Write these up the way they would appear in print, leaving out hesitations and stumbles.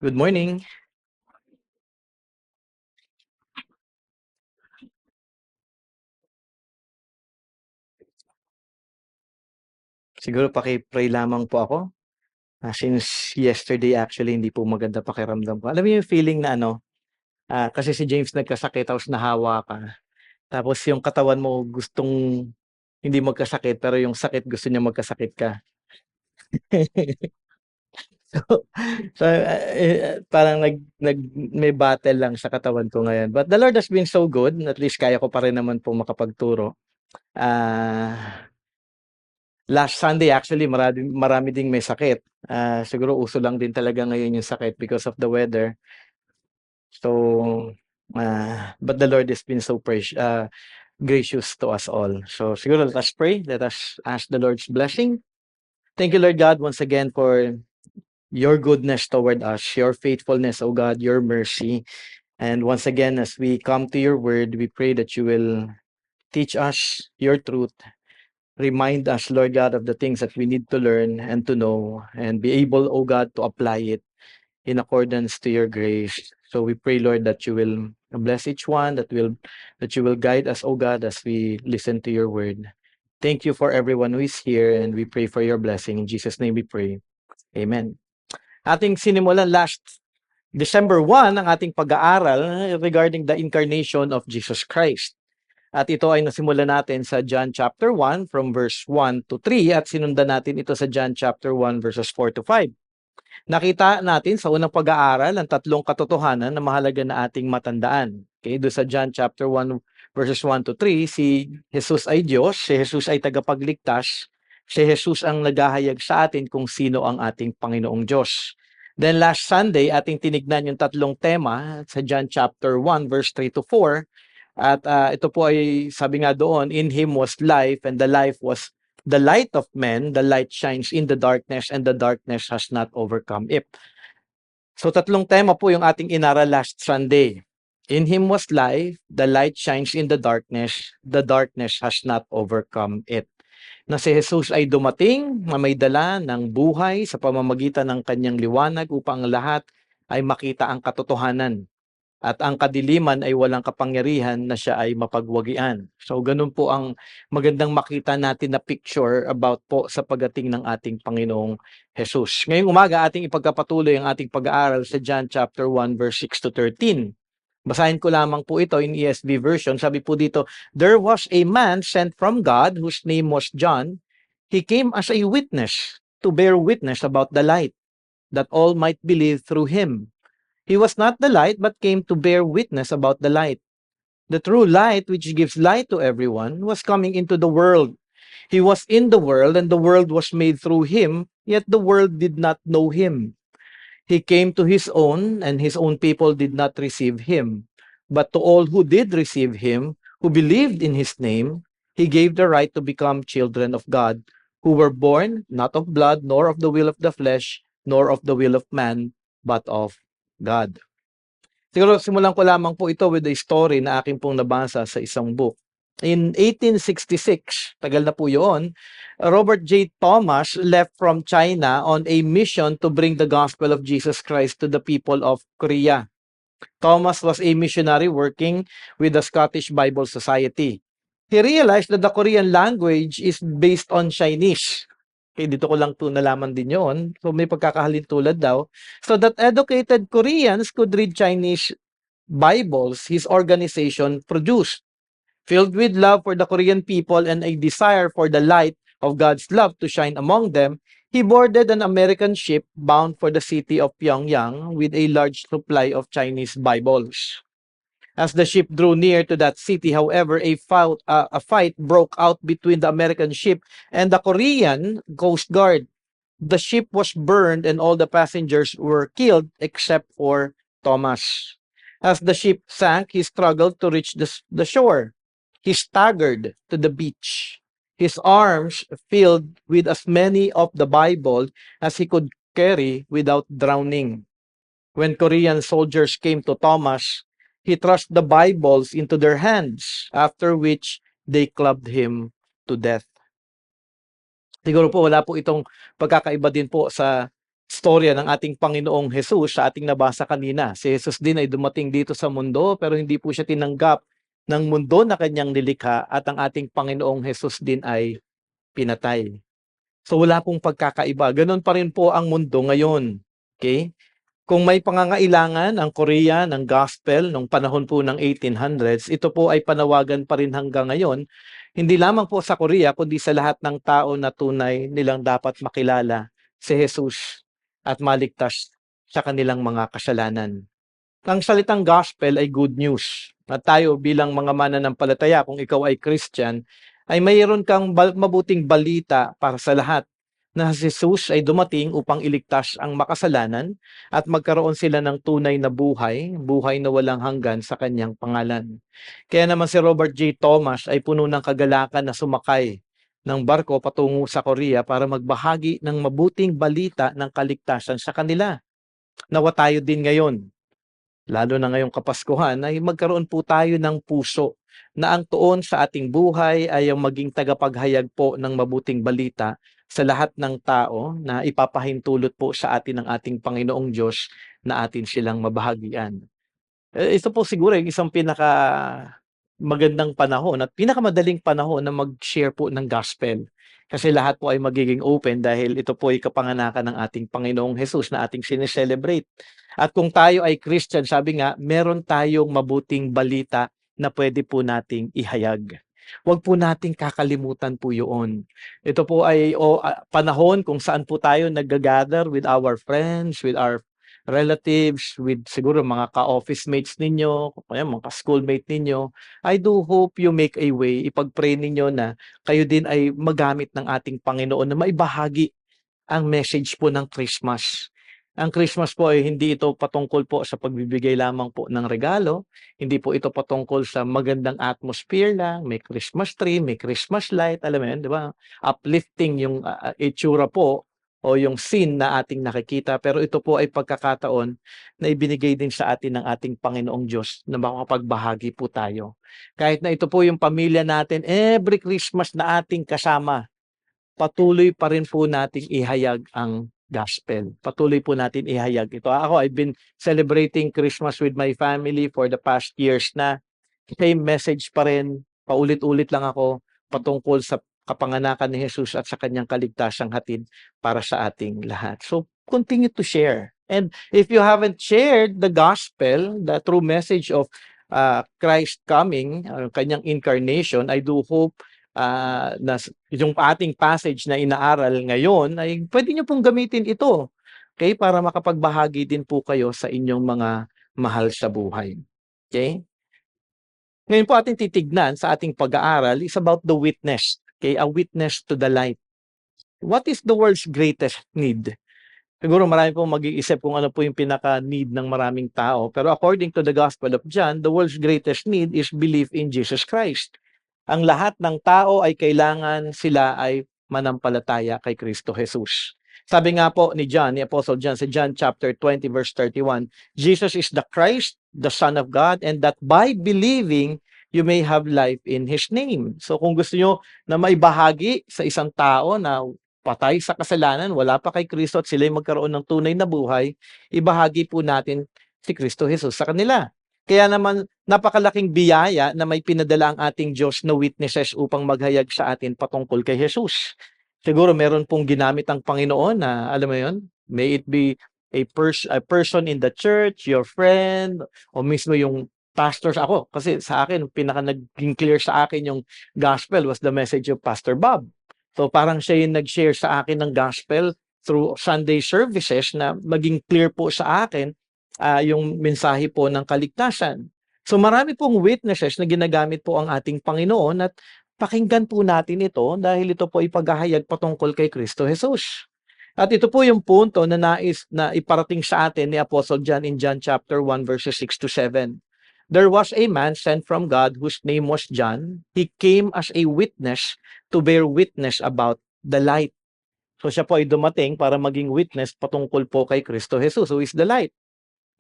Good morning. Siguro paki-pray lamang po ako. Since yesterday actually hindi po maganda pakiramdam ko. Alam mo yung feeling na kasi si James nagkasakit tapos nahawa ka. Tapos yung katawan mo gustong hindi magkasakit pero yung sakit gusto niya magkasakit ka. So, parang may battle lang sa katawan ko ngayon. But the Lord has been so good. At least kaya ko pa rin naman po makapagturo. Ah, Last Sunday actually marami ding may sakit. Siguro uso lang din talaga ngayon yung sakit because of the weather. So, but the Lord has been so gracious to us all. So siguro let us pray. Let us ask the Lord's blessing. Thank you, Lord God, once again for your goodness toward us, your faithfulness, O God, your mercy. And once again, as we come to your word, we pray that you will teach us your truth. Remind us, Lord God, of the things that we need to learn and to know and be able, O God, to apply it in accordance to your grace. So we pray, Lord, that you will bless each one, that you will guide us, O God, as we listen to your word. Thank you for everyone who is here, and we pray for your blessing. In Jesus' name we pray. Amen. Ating sinimulan last December 1 ang ating pag-aaral regarding the incarnation of Jesus Christ. At ito ay nasimulan natin sa John chapter 1 from verse 1 to 3 at sinundan natin ito sa John chapter 1 verses 4 to 5. Nakita natin sa unang pag-aaral ang tatlong katotohanan na mahalaga na ating matandaan. Okay, doon sa John chapter 1 verses 1 to 3, si Jesus ay Diyos, si Jesus ay tagapagligtas, si Jesus ang naghahayag sa atin kung sino ang ating Panginoong Diyos. Then last Sunday, ating tinignan yung tatlong tema sa John chapter 1 verse 3 to 4. At ito po ay sabi nga doon, in Him was life and the life was the light of men. The light shines in the darkness and the darkness has not overcome it. So tatlong tema po yung ating inaral last Sunday. In Him was life, the light shines in the darkness has not overcome it. Na si Jesus ay dumating na may dala ng buhay sa pamamagitan ng kanyang liwanag upang lahat ay makita ang katotohanan. At ang kadiliman ay walang kapangyarihan na siya ay mapagwagian. So ganun po ang magandang makita natin na picture about po sa pagdating ng ating Panginoong Jesus. Ngayong umaga ating ipagkapatuloy ang ating pag-aaral sa John chapter 1 verse 6 to 13. Basahin ko lamang po ito in ESV version. Sabi po dito, there was a man sent from God whose name was John. He came as a witness to bear witness about the light, that all might believe through him. He was not the light, but came to bear witness about the light. The true light, which gives light to everyone, was coming into the world. He was in the world, and the world was made through him, yet the world did not know him. He came to his own, and his own people did not receive him. But to all who did receive him, who believed in his name, he gave the right to become children of God, who were born not of blood, nor of the will of the flesh, nor of the will of man, but of God. Siguro simulan ko lamang po ito with a story na aking pong nabasa sa isang book. In 1866, tagal na po yun, Robert J. Thomas left from China on a mission to bring the gospel of Jesus Christ to the people of Korea. Thomas was a missionary working with the Scottish Bible Society. He realized that the Korean language is based on Chinese. Okay, dito ko lang po nalaman din yon. So may pagkakahalintulad daw. So that educated Koreans could read Chinese Bibles his organization produced. Filled with love for the Korean people and a desire for the light of God's love to shine among them, he boarded an American ship bound for the city of Pyongyang with a large supply of Chinese Bibles. As the ship drew near to that city, however, a fight broke out between the American ship and the Korean Coast Guard. The ship was burned and all the passengers were killed except for Thomas. As the ship sank, he struggled to reach the shore. He staggered to the beach, his arms filled with as many of the Bible as he could carry without drowning. When Korean soldiers came to Thomas, he thrust the Bibles into their hands, after which they clubbed him to death. Siguro po wala po itong pagkakaiba din po sa storya ng ating Panginoong Jesus sa ating nabasa kanina. Si Jesus din ay dumating dito sa mundo pero hindi po siya tinanggap ng mundo na kanyang nilikha at ang ating Panginoong Jesus din ay pinatay. So wala pong pagkakaiba. Ganoon pa rin po ang mundo ngayon. Okay? Kung may pangangailangan ang Korea ng gospel nung panahon po ng 1800s, ito po ay panawagan pa rin hanggang ngayon, hindi lamang po sa Korea, kundi sa lahat ng tao na tunay nilang dapat makilala si Jesus at maligtas sa kanilang mga kasalanan. Ang salitang gospel ay good news. At tayo bilang mga mananampalataya, kung ikaw ay Christian, ay mayroon kang mabuting balita para sa lahat na si Jesus ay dumating upang iligtas ang makasalanan at magkaroon sila ng tunay na buhay, buhay na walang hanggan sa kanyang pangalan. Kaya naman si Robert J. Thomas ay puno ng kagalakan na sumakay ng barko patungo sa Korea para magbahagi ng mabuting balita ng kaligtasan sa kanila. Nawa tayo din ngayon, lalo na ngayong Kapaskuhan, ay magkaroon po tayo ng puso na ang tuon sa ating buhay ay ang maging tagapaghayag po ng mabuting balita sa lahat ng tao na ipapahintulot po sa atin ng ating Panginoong Diyos na atin silang mabahagian. Ito po siguro yung isang magandang panahon at pinakamadaling panahon na mag-share po ng gospel. Kasi lahat po ay magiging open dahil ito po ay kapanganakan ng ating Panginoong Jesus na ating sineselebrate. At kung tayo ay Christian, sabi nga, meron tayong mabuting balita na pwede po nating ihayag. Huwag po nating kakalimutan po yun. Ito po ay panahon kung saan po tayo nag-gather with our friends, with our relatives, with siguro mga ka-office mates ninyo, mga ka-schoolmate ninyo. I do hope you make a way, ipag-pray ninyo na kayo din ay magamit ng ating Panginoon na maibahagi ang message po ng Christmas. Ang Christmas po ay hindi ito patungkol po sa pagbibigay lamang po ng regalo, hindi po ito patungkol sa magandang atmosphere lang, may Christmas tree, may Christmas light, alam mo yun, di ba? Uplifting yung itsura po o yung scene na ating nakikita, pero ito po ay pagkakataon na ibinigay din sa atin ng ating Panginoong Diyos na makapagbahagi po tayo. Kahit na ito po yung pamilya natin, every Christmas na ating kasama, patuloy pa rin po nating ihayag ang gospel. Patuloy po natin ihayag ito. Ako, I've been celebrating Christmas with my family for the past years na. Same message pa rin, paulit-ulit lang ako patungkol sa kapanganakan ni Jesus at sa kanyang kaligtasang hatid para sa ating lahat. So, continue to share. And if you haven't shared the gospel, the true message of Christ coming, kanyang incarnation, I do hope na yung ating passage na inaaral ngayon ay pwede nyo pong gamitin ito, okay, para makapagbahagi din po kayo sa inyong mga mahal sa buhay. Okay? Ngayon po ating titignan sa ating pag-aaral is about the witness, okay, a witness to the light. What is the world's greatest need? Siguro marami pong mag-iisip kung ano po yung pinaka-need ng maraming tao, pero according to the Gospel of John, the world's greatest need is belief in Jesus Christ. Ang lahat ng tao ay kailangan sila ay manampalataya kay Kristo Jesus. Sabi nga po ni John, ni Apostle John, sa John chapter 20 verse 31, Jesus is the Christ, the Son of God, and that by believing, you may have life in His name. So kung gusto nyo na maibahagi sa isang tao na patay sa kasalanan, wala pa kay Kristo at sila'y magkaroon ng tunay na buhay, ibahagi po natin si Kristo Jesus sa kanila. Kaya naman, napakalaking biyaya na may pinadala ang ating Diyos na witnesses upang maghayag sa atin patungkol kay Jesus. Siguro meron pong ginamit ang Panginoon na, alam mo yun, may it be a person in the church, your friend, o mismo yung pastors ako. Kasi sa akin, pinaka naging clear sa akin yung gospel was the message of Pastor Bob. So parang siya yung nag-share sa akin ng gospel through Sunday services na maging clear po sa akin yung mensahe po ng kaligtasan. So marami pong witnesses na ginagamit po ang ating Panginoon at pakinggan po natin ito dahil ito po ay paghahayag patungkol kay Kristo Jesus. At ito po yung punto na nais na iparating sa atin ni Apostle John in John chapter 1 verses 6 to 7. There was a man sent from God whose name was John. He came as a witness to bear witness about the light. So siya po ay dumating para maging witness patungkol po kay Kristo Jesus, who is the light.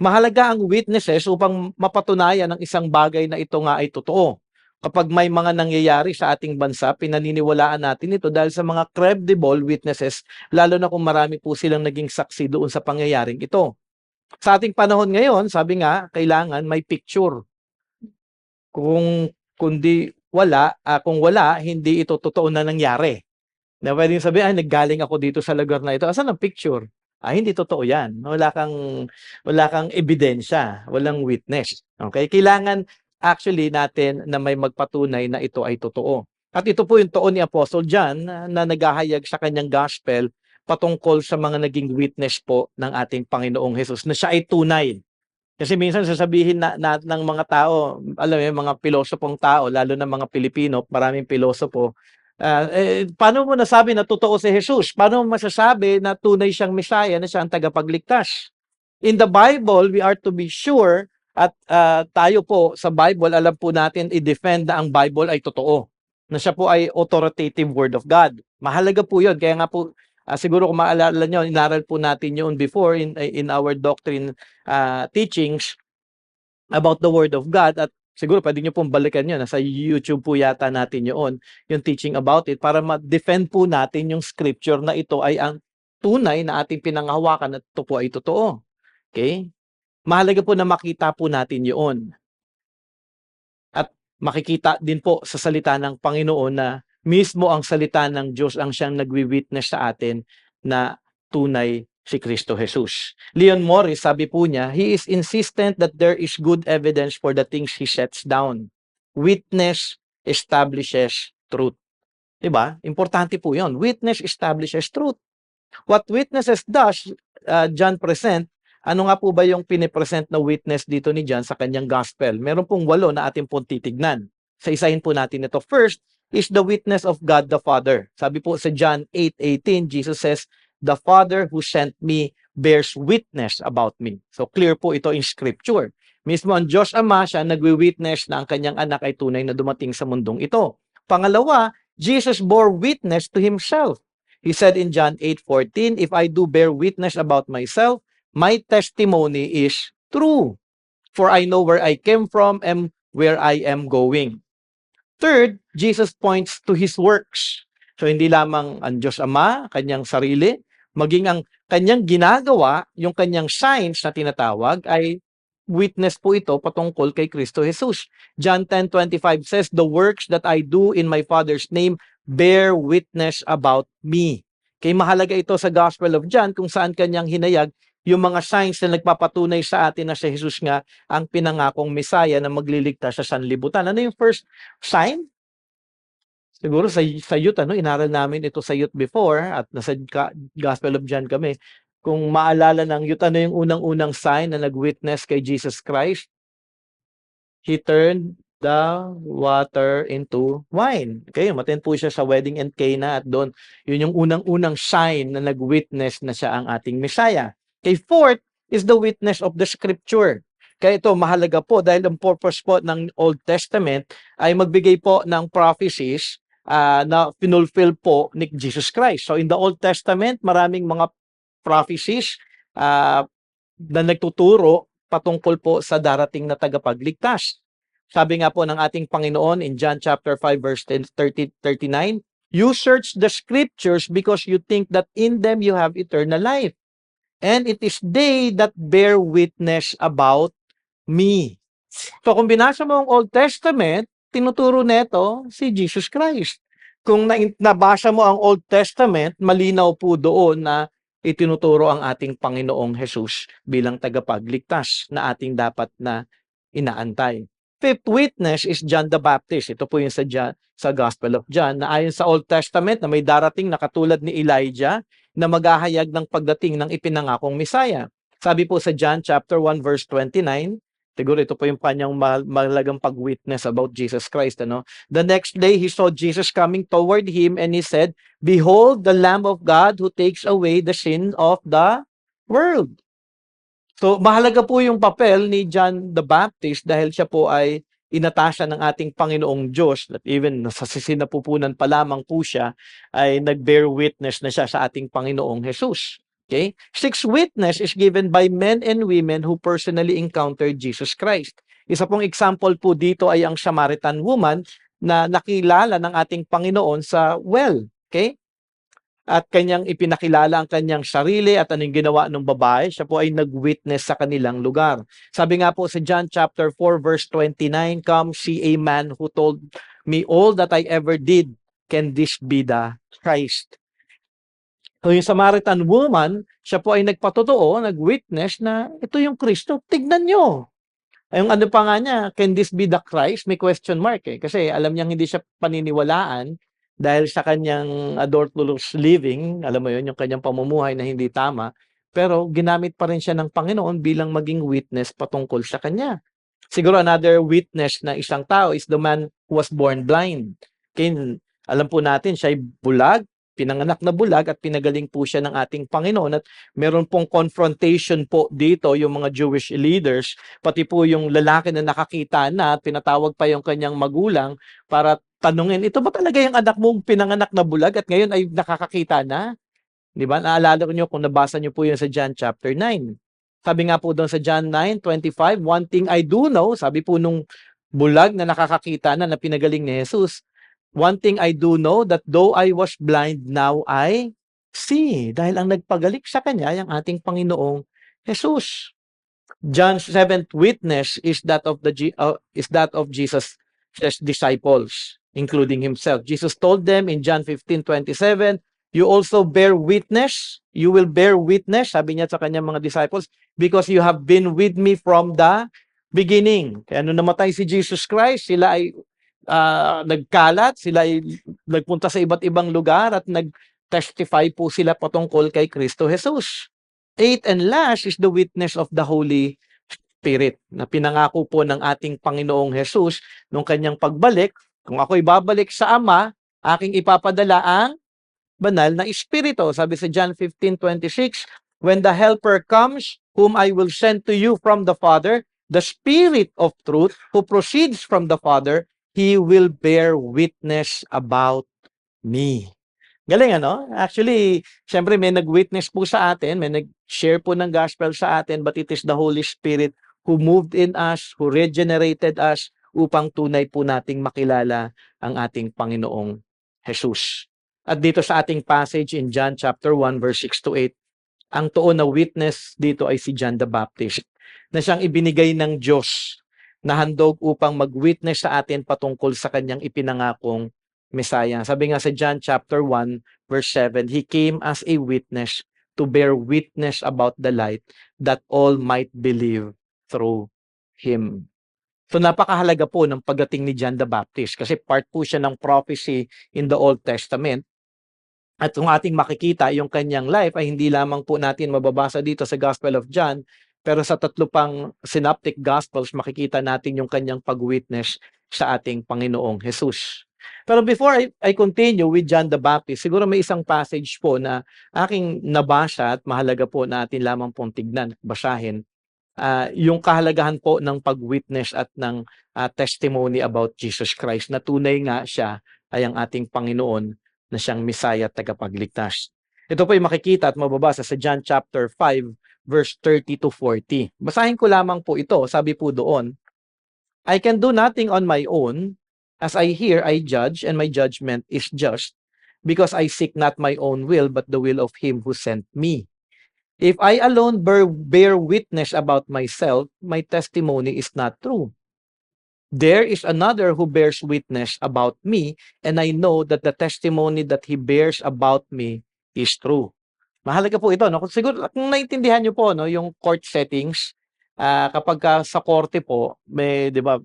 Mahalaga ang witnesses upang mapatunayan ng isang bagay na ito nga ay totoo. Kapag may mga nangyayari sa ating bansa, pinaniniwalaan natin ito dahil sa mga credible witnesses, lalo na kung marami po silang naging saksi doon sa pangyayaring ito. Sa ating panahon ngayon, sabi nga, kailangan may picture. Kung wala, hindi ito totoo na nangyari. Na pwedeng sabihin, ay, naggaling ako dito sa lugar na ito. Asan ang picture? Hindi totoo yan. Wala kang ebidensya, walang witness. Okay? Kailangan actually natin na may magpatunay na ito ay totoo. At ito po yung tuon ni Apostle John na naghahayag sa kanyang gospel patungkol sa mga naging witness po ng ating Panginoong Hesus na siya ay tunay. Kasi minsan sasabihin ng mga tao, alam mo yung mga pilosopong tao, lalo na mga Pilipino, maraming pilosopo, paano mo nasabi na totoo si Jesus? Paano mo masasabi na tunay siyang Messiah, na siya ang tagapagligtas? In the Bible, we are to be sure at tayo po sa Bible, alam po natin i-defend na ang Bible ay totoo. Na siya po ay authoritative word of God. Mahalaga po yun. Kaya nga po, siguro kung maalala nyo, inaral po natin yun before in our doctrine teachings about the Word of God. At siguro pwede nyo pong balikan yun. Nasa YouTube po yata natin yun, yung teaching about it, para ma-defend po natin yung scripture na ito ay ang tunay na ating pinanghawakan at ito po ay totoo. Okay? Mahalaga po na makita po natin yun. At makikita din po sa salita ng Panginoon na mismo ang salita ng Diyos ang siyang nagwi-witness sa atin na tunay si Kristo Jesus. Leon Morris, sabi po niya, he is insistent that there is good evidence for the things he sets down. Witness establishes truth. Diba? Importante po yun. Witness establishes truth. What witnesses does, John present, ano nga po ba yung pinipresent na witness dito ni John sa kanyang gospel? Meron pong 8 na ating pong titignan. Sa isahin po natin ito. First is the witness of God the Father. Sabi po sa John 8:18, Jesus says, "The Father who sent me bears witness about me." So clear po ito in Scripture. Mismo ang Diyos Ama, siya nagwi-witness na ang kanyang anak ay tunay na dumating sa mundong ito. Pangalawa, Jesus bore witness to Himself. He said in John 8:14, "If I do bear witness about myself, my testimony is true, for I know where I came from and where I am going." Third, Jesus points to His works. So hindi lamang ang Diyos Ama, kanyang sarili, maging ang kanyang ginagawa, yung kanyang signs na tinatawag, ay witness po ito patungkol kay Kristo Jesus. John 10:25 says, "The works that I do in my Father's name bear witness about me." Kaya mahalaga ito sa Gospel of John kung saan kanyang hinayag yung mga signs na nagpapatunay sa atin na si Jesus nga ang pinangakong Messiah na magliligtas sa sanlibutan. Ano yung first sign? Siguro sa youth, inaral namin ito sa youth before at nasa Gospel of John kami. Kung maalala ng youth, ano yung unang-unang sign na nag-witness kay Jesus Christ? He turned the water into wine. Okay, umattend po siya sa wedding in Cana at doon, yun yung unang-unang sign na nag-witness na siya ang ating Messiah. Okay, fourth is the witness of the Scripture. Kaya ito, mahalaga po dahil ang purpose po ng Old Testament ay magbigay po ng prophecies na pinulfill po ni Jesus Christ. So in the Old Testament, maraming mga prophecies na nagtuturo patungkol po sa darating na tagapagligtas. Sabi nga po ng ating Panginoon in John chapter 5 verse 39, "You search the scriptures because you think that in them you have eternal life. And it is they that bear witness about me." So kung binasa mo ang Old Testament, tinuturo neto si Jesus Christ. Kung nabasa mo ang Old Testament, malinaw po doon na itinuturo ang ating Panginoong Jesus bilang tagapagligtas na ating dapat na inaantay. Fifth witness is John the Baptist. Ito po yung sa Gospel of John na ayon sa Old Testament na may darating na katulad ni Elijah na maghahayag ng pagdating ng ipinangakong Messiah. Sabi po sa John chapter 1 verse 29, siguro ito po yung kanyang mahalagang pag-witness about Jesus Christ. The next day, he saw Jesus coming toward him and he said, "Behold, the Lamb of God who takes away the sin of the world." So, mahalaga po yung papel ni John the Baptist dahil siya po ay inatasan ng ating Panginoong Diyos at even sa sinapupunan pa lamang po siya ay nag-bear witness na siya sa ating Panginoong Jesus. Okay? Sixth witness is given by men and women who personally encountered Jesus Christ. Isa pong example po dito ay ang Samaritan woman na nakilala ng ating Panginoon sa well. Okay? At kanyang ipinakilala ang kanyang sarili at anong ginawa ng babae. Siya po ay nag-witness sa kanilang lugar. Sabi nga po sa John chapter 4 verse 29, "Come see a man who told me all that I ever did. Can this be the Christ?" So yung Samaritan woman, siya po ay nagpatotoo, nag-witness na ito yung Kristo. Tignan nyo. Yung ano pa nga niya, can this be the Christ? May question mark eh. Kasi alam niyang hindi siya paniniwalaan dahil sa kanyang adulterous living, alam mo yun, yung kanyang pamumuhay na hindi tama. Pero ginamit pa rin siya ng Panginoon bilang maging witness patungkol sa kanya. Siguro another witness na isang tao is the man who was born blind. Kaya alam po natin, siya ay bulag, pinanganak na bulag at pinagaling po siya ng ating Panginoon at meron pong confrontation po dito yung mga Jewish leaders, pati po yung lalaki na nakakita na at pinatawag pa yung kanyang magulang para tanungin, ito ba talaga yung anak mong pinanganak na bulag at ngayon ay nakakakita na? Di ba? Naalala ko nyo kung nabasa nyo po yun sa John chapter 9. Sabi nga po doon sa John 9:25, "One thing I do know," sabi po nung bulag na nakakakita na pinagaling ni Jesus, "One thing I do know, that though I was blind, now I see." Dahil ang nagpagaling sa kanya ay ang ating Panginoong Jesus. John's seventh witness is that of Jesus' disciples, including himself. Jesus told them in John 15:27, "You also bear witness, you will bear witness," sabi niya sa kanyang mga disciples, "because you have been with me from the beginning." Kaya nung namatay si Jesus Christ, sila ay nagkalat, sila ay nagpunta sa iba't ibang lugar at nag-testify po sila patungkol kay Kristo Jesus. Eighth and last is the witness of the Holy Spirit na pinangako po ng ating Panginoong Jesus nung kanyang pagbalik. Kung ako'y babalik sa Ama, aking ipapadala ang banal na Espiritu. Sabi sa John 15:26, "When the Helper comes, whom I will send to you from the Father, the Spirit of truth, who proceeds from the Father, He will bear witness about me." Galing ano? Actually, siyempre may nag-witness po sa atin, may nag-share po ng gospel sa atin, but it is the Holy Spirit who moved in us, who regenerated us, upang tunay po nating makilala ang ating Panginoong Jesus. At dito sa ating passage in John chapter 1 verse 6 to 8, ang tuon na witness dito ay si John the Baptist, na siyang ibinigay ng Diyos na handog upang mag-witness sa atin patungkol sa kanyang ipinangakong Messiah. Sabi nga sa John chapter 1 verse 7, "He came as a witness to bear witness about the light, that all might believe through Him." So napakahalaga po ng pagdating ni John the Baptist kasi part po siya ng prophecy in the Old Testament. At kung ating makikita, yung kanyang life ay hindi lamang po natin mababasa dito sa Gospel of John, pero sa tatlo pang synoptic gospels, makikita natin yung kanyang pag-witness sa ating Panginoong Jesus. Pero before I continue with John the Baptist, siguro may isang passage po na aking nabasa at mahalaga po natin lamang pong tignan, basahin. Yung kahalagahan po ng pag-witness at ng testimony about Jesus Christ na tunay nga siya ay ang ating Panginoon na siyang Messiah at tagapagligtas. Ito po ay makikita at mababasa sa John chapter 5 verse 30 to 40. Basahin ko lamang po ito. Sabi po doon, "I can do nothing on my own. As I hear, I judge, and my judgment is just, because I seek not my own will, but the will of him who sent me. If I alone bear witness about myself, my testimony is not true. There is another who bears witness about me, and I know that the testimony that he bears about me is true." Mahalaga po ito, no? Siguro kung naintindihan niyo po, no, yung court settings, kapag sa korte po, may 'di ba,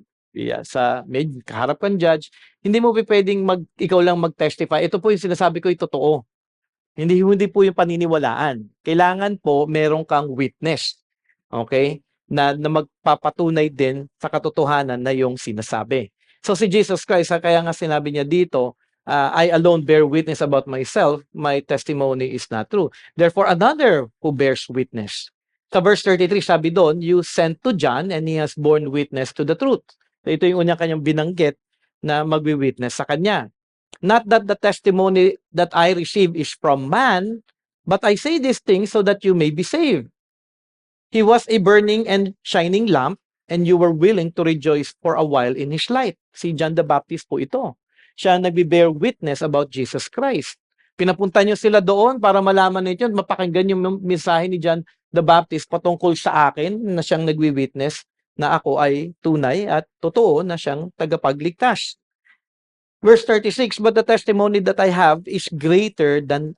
may kaharap kang judge, hindi mo pupuwedeng ikaw lang mag-testify. Ito po yung sinasabi ko ay totoo. Hindi po yung paniniwalaan. Kailangan po meron kang witness, okay, na magpapatunay din sa katotohanan na yung sinasabi. So si Jesus Christ, kaya nga sinabi niya dito, "I alone bear witness about myself, my testimony is not true. Therefore another who bears witness." Sa verse 33 sabi doon, "You sent to John and he has borne witness to the truth." So ito yung una kanyang binanggit na magwi-witness sa kanya. "Not that the testimony that I receive is from man, but I say these things so that you may be saved. He was a burning and shining lamp and you were willing to rejoice for a while in His light. Si John the Baptist po ito. Siya nagbe-bear witness about Jesus Christ. Pinapunta niyo sila doon para malaman ninyo at mapakinggan yung mensahe ni John the Baptist patungkol sa akin na siyang nagwi-witness na ako ay tunay at totoo na siyang tagapagligtas. Verse 36, but the testimony that I have is greater than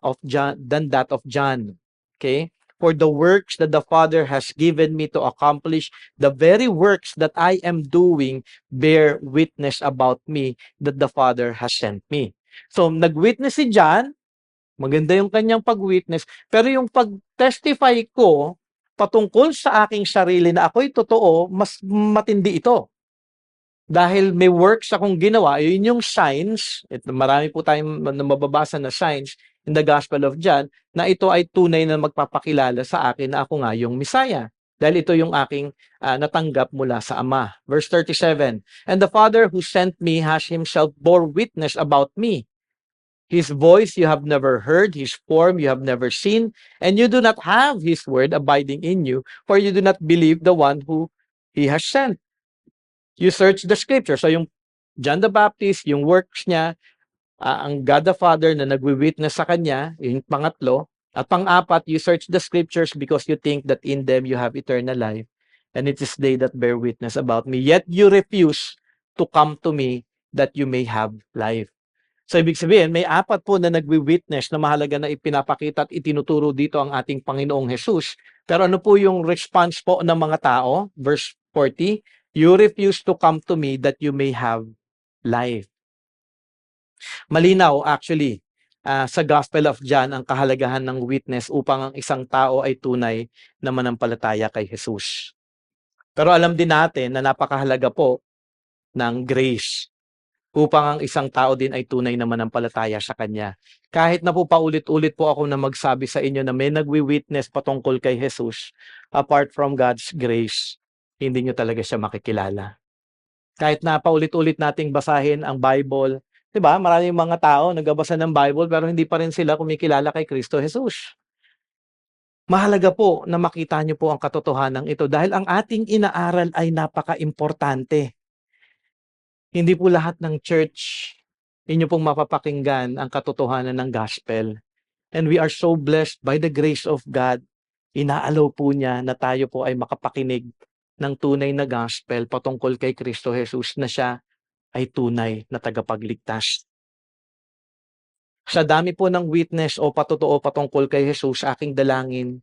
that of John. Okay? For the works that the Father has given me to accomplish, the very works that I am doing bear witness about me that the Father has sent me. So, nag-witness si John, maganda yung kanyang pag-witness, pero yung pag-testify ko patungkol sa aking sarili na ako'y totoo, mas matindi ito. Dahil may works akong ginawa, yun yung signs, marami po tayong mababasa na signs in the Gospel of John, na ito ay tunay na magpapakilala sa akin na ako nga yung Messiah. Dahil ito yung aking natanggap mula sa Ama. Verse 37, and the Father who sent me has Himself bore witness about me. His voice you have never heard, His form you have never seen, and you do not have His word abiding in you, for you do not believe the one who He has sent. You search the scripture. So yung John the Baptist, yung works niya, ang God the Father na nagwi-witness sa kanya, yung pangatlo. At pang-apat, you search the scriptures because you think that in them you have eternal life. And it is they that bear witness about me. Yet you refuse to come to me that you may have life. So ibig sabihin, may apat po na nagwi-witness na mahalaga na ipinapakita at itinuturo dito ang ating Panginoong Jesus. Pero ano po yung response po ng mga tao? Verse 40, you refuse to come to me that you may have life. Malinaw actually sa Gospel of John ang kahalagahan ng witness upang ang isang tao ay tunay na manampalataya kay Jesus. Pero alam din natin na napakahalaga po ng grace upang ang isang tao din ay tunay na manampalataya sa Kanya. Kahit na po paulit-ulit po ako na magsabi sa inyo na may nagwi-witness patungkol kay Jesus, apart from God's grace, hindi nyo talaga siya makikilala. Kahit na paulit-ulit nating basahin ang Bible, 'di ba? Maraming mga tao nagbabasa ng Bible pero hindi pa rin sila kumikilala kay Kristo Jesus. Mahalaga po na makita niyo po ang katotohanan ito dahil ang ating inaaral ay napaka-importante. Hindi po lahat ng church inyo pong mapapakinggan ang katotohanan ng gospel. And we are so blessed by the grace of God. Inaalaw po niya na tayo po ay makapakinig ng tunay na gospel patungkol kay Kristo Jesus na siya ay tunay na tagapagligtas. Sa dami po ng witness o patotoo patungkol kay Jesus, aking dalangin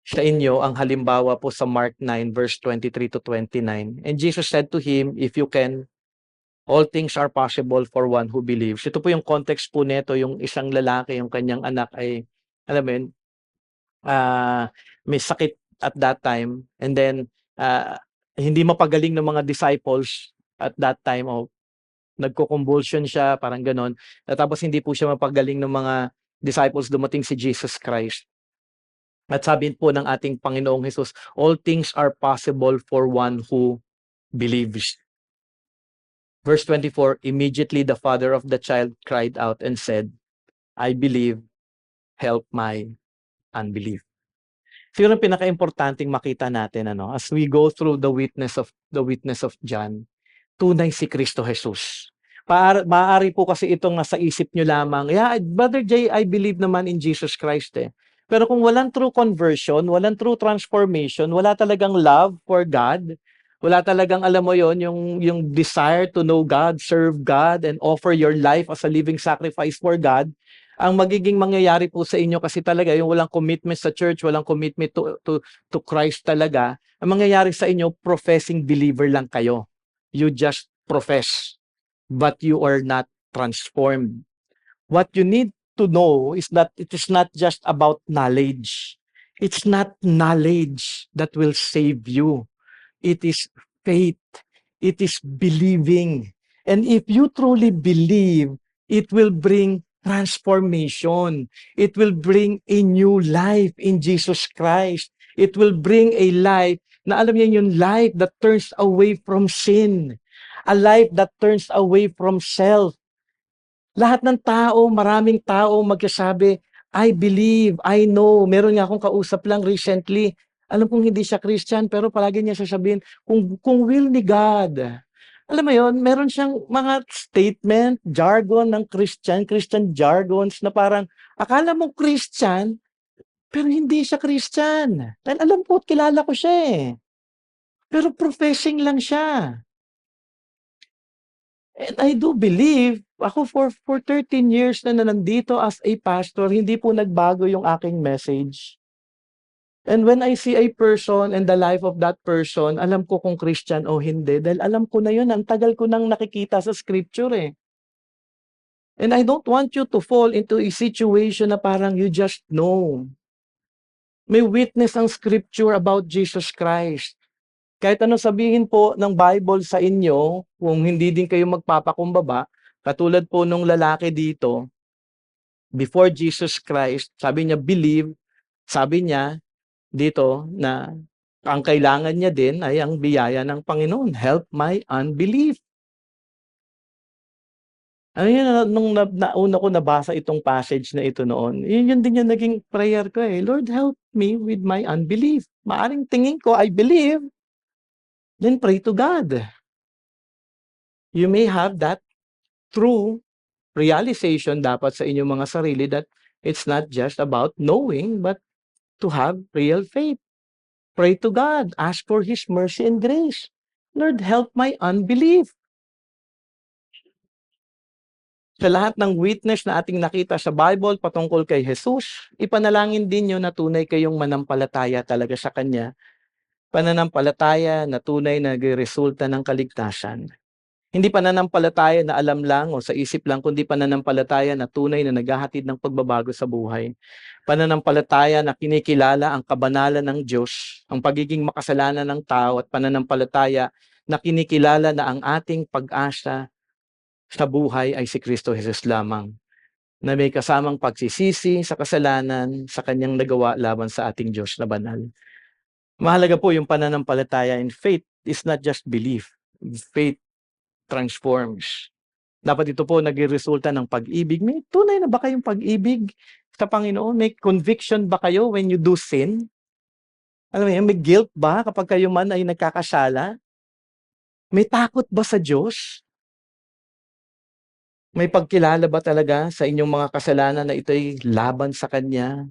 sa inyo ang halimbawa po sa Mark 9 verse 23 to 29. And Jesus said to him, if you can, all things are possible for one who believes. Ito po yung context po nito, yung isang lalaki, yung kanyang anak ay, alam mo yun, may sakit at that time, and then hindi mapagaling ng mga disciples at that time, o nagko-convulsion siya, parang ganon. At tapos hindi po siya mapagaling ng mga disciples, dumating si Jesus Christ. At sabi po ng ating Panginoong Jesus, all things are possible for one who believes. Verse 24, immediately the father of the child cried out and said, I believe, help my unbelief. Siguro ang pinaka-importanting makita natin as we go through the witness of John, tunay si Kristo Jesus. Maaari po kasi itong nasa isip nyo lamang, yeah, Brother Jay, I believe naman in Jesus Christ Pero kung walang true conversion, walang true transformation, wala talagang love for God, wala talagang, alam mo yon, yung desire to know God, serve God, and offer your life as a living sacrifice for God, ang magiging mangyayari po sa inyo kasi talaga, yung walang commitment sa church, walang commitment to Christ talaga, ang mangyayari sa inyo, professing believer lang kayo. You just profess, but you are not transformed. What you need to know is that it is not just about knowledge. It's not knowledge that will save you. It is faith. It is believing. And if you truly believe, it will bring transformation. It will bring a new life in Jesus Christ. It will bring a life na alam niyo yung life that turns away from sin. A life that turns away from self. Lahat ng tao, maraming tao magsasabi, I believe, I know. Meron nga akong kausap lang recently, Alam kong hindi siya Christian pero palagi niya sasabihin kung will ni God. Alam mo 'yun, meron siyang mga statement, jargon ng Christian jargons na parang akala mo Christian, pero hindi siya Christian. Dahil alam ko at kilala ko siya, eh. Pero professing lang siya. And I do believe, ako for 13 years na nandito as a pastor, hindi po nagbago yung aking message. And when I see a person and the life of that person, alam ko kung Christian o hindi dahil alam ko na yun, ang tagal ko nang nakikita sa scripture, eh. And I don't want you to fall into a situation na parang you just know. May witness ang scripture about Jesus Christ. Kahit anong sabihin po ng Bible sa inyo, kung hindi din kayo magpapakumbaba, katulad po nung lalaki dito, before Jesus Christ, sabi niya believe, sabi niya dito na ang kailangan niya din ay ang biyaya ng Panginoon, help my unbelief. Ano yun, nung nauna ko nabasa itong passage na ito noon, yun din yung naging prayer ko, eh, Lord help me with my unbelief. Maaring tingin ko I believe, then pray to God. You may have that true realization dapat sa inyong mga sarili that it's not just about knowing but to have real faith. Pray to God, ask for His mercy and grace. Lord, help my unbelief. Sa lahat ng witness na ating nakita sa Bible patungkol kay Jesus, ipanalangin din niyo na tunay kayong manampalataya talaga sa Kanya. Pananampalataya na tunay na nagresulta ng kaligtasan. Hindi pananampalataya na alam lang o sa isip lang, kundi pananampalataya na tunay na naghahatid ng pagbabago sa buhay. Pananampalataya na kinikilala ang kabanalan ng Diyos, ang pagiging makasalanan ng tao at pananampalataya na kinikilala na ang ating pag-asa sa buhay ay si Kristo Jesus lamang, na may kasamang pagsisisi sa kasalanan sa kanyang nagawa laban sa ating Diyos na banal. Mahalaga po yung pananampalataya, and faith is not just belief. Faith transforms. Dapat ito po nagreresulta ng pag-ibig. May tunay na ba kayong pag-ibig sa Panginoon? May conviction ba kayo when you do sin? Alam mo yan, may guilt ba kapag kayo man ay nagkakasala? May takot ba sa Diyos? May pagkilala ba talaga sa inyong mga kasalanan na ito'y laban sa Kanya?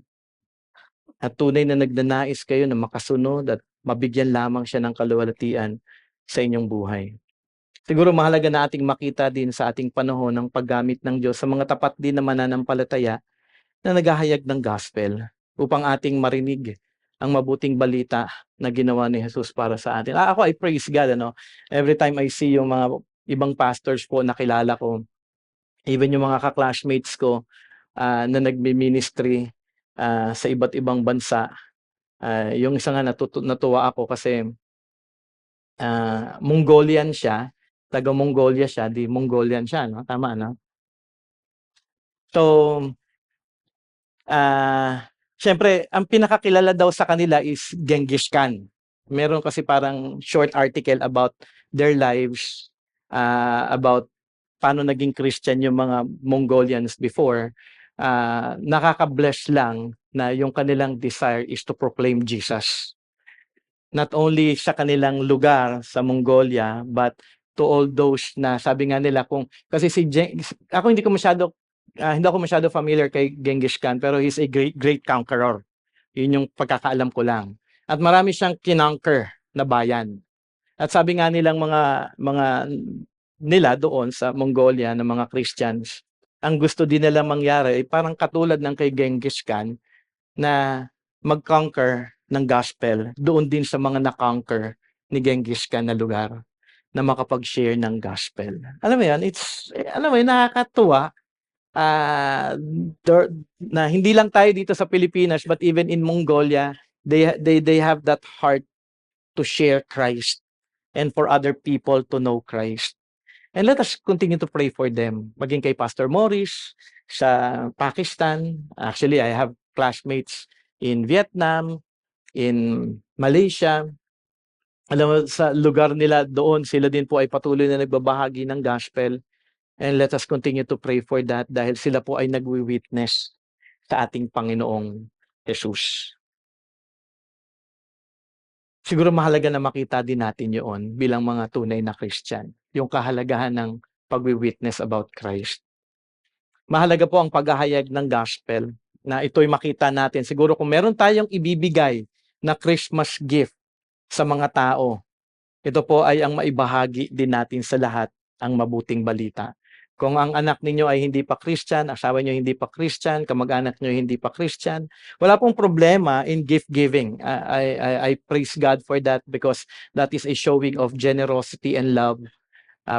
At tunay na nagnanais kayo na makasunod at mabigyan lamang siya ng kaluwalhatian sa inyong buhay. Siguro mahalaga na ating makita din sa ating panahon ng paggamit ng Diyos sa mga tapat din na mananampalataya na naghahayag ng gospel upang ating marinig ang mabuting balita na ginawa ni Jesus para sa atin. Ako, I praise God, ano? Every time I see yung mga ibang pastors po na kilala ko, even yung mga ka-classmates ko na nagmi-ministry sa iba't ibang bansa. Yung isa nga natuwa ako kasi Mongolian siya, taga-Mongolia siya, di Mongolian siya, no? Tama, no? So, siyempre ang pinakakilala daw sa kanila is Genghis Khan. Meron kasi parang short article about their lives, about paano naging Christian yung mga Mongolians before. Nakaka-bless lang na yung kanilang desire is to proclaim Jesus. Not only sa kanilang lugar sa Mongolia, but to all those na sabi nga nila kung kasi ako hindi ako masyado familiar kay Genghis Khan, pero he's a great conqueror. Yun yung pagkakaalam ko lang. At marami siyang kinonquer na bayan. At sabi nga nilang mga nila doon sa Mongolia ng mga Christians, ang gusto din nila mangyari ay parang katulad ng kay Genghis Khan na mag-conquer ng gospel doon din sa mga na-conquer ni Genghis Khan na lugar na makapag-share ng gospel. Alam mo yan, alam mo yun, nakakatuwa na hindi lang tayo dito sa Pilipinas but even in Mongolia, they have that heart to share Christ and for other people to know Christ. And let us continue to pray for them. Maging kay Pastor Morris sa Pakistan. Actually, I have classmates in Vietnam, in Malaysia. Alam mo, sa lugar nila doon, sila din po ay patuloy na nagbabahagi ng gospel. And let us continue to pray for that dahil sila po ay nagwi-witness sa ating Panginoong Jesus. Siguro mahalaga na makita din natin 'yoon bilang mga tunay na Christian, yung kahalagahan ng pagwi-witness about Christ. Mahalaga po ang paghahayag ng gospel na ito'y makita natin. Siguro kung meron tayong ibibigay na Christmas gift sa mga tao, ito po ay ang maibahagi din natin sa lahat ang mabuting balita. Kung ang anak ninyo ay hindi pa Christian, asawa niyo hindi pa Christian, kamag-anak niyo hindi pa Christian, wala pong problema in gift giving. I praise God for that because that is a showing of generosity and love.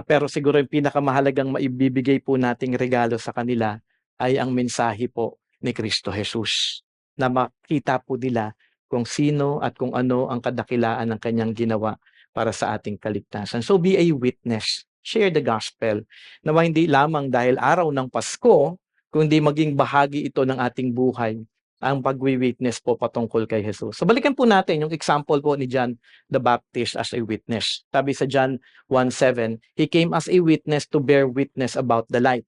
Pero siguro yung pinakamahalagang maibibigay po nating regalo sa kanila ay ang mensahe po ni Kristo Jesus, na makita po nila kung sino at kung ano ang kadakilaan ng kanyang ginawa para sa ating kaligtasan. So be a witness. Share the gospel. Nawa hindi lamang dahil araw ng Pasko, kundi maging bahagi ito ng ating buhay, ang pagwi-witness po patungkol kay Jesus. So balikan po natin yung example po ni John the Baptist as a witness. Sabi sa John 1:7, he came as a witness to bear witness about the light.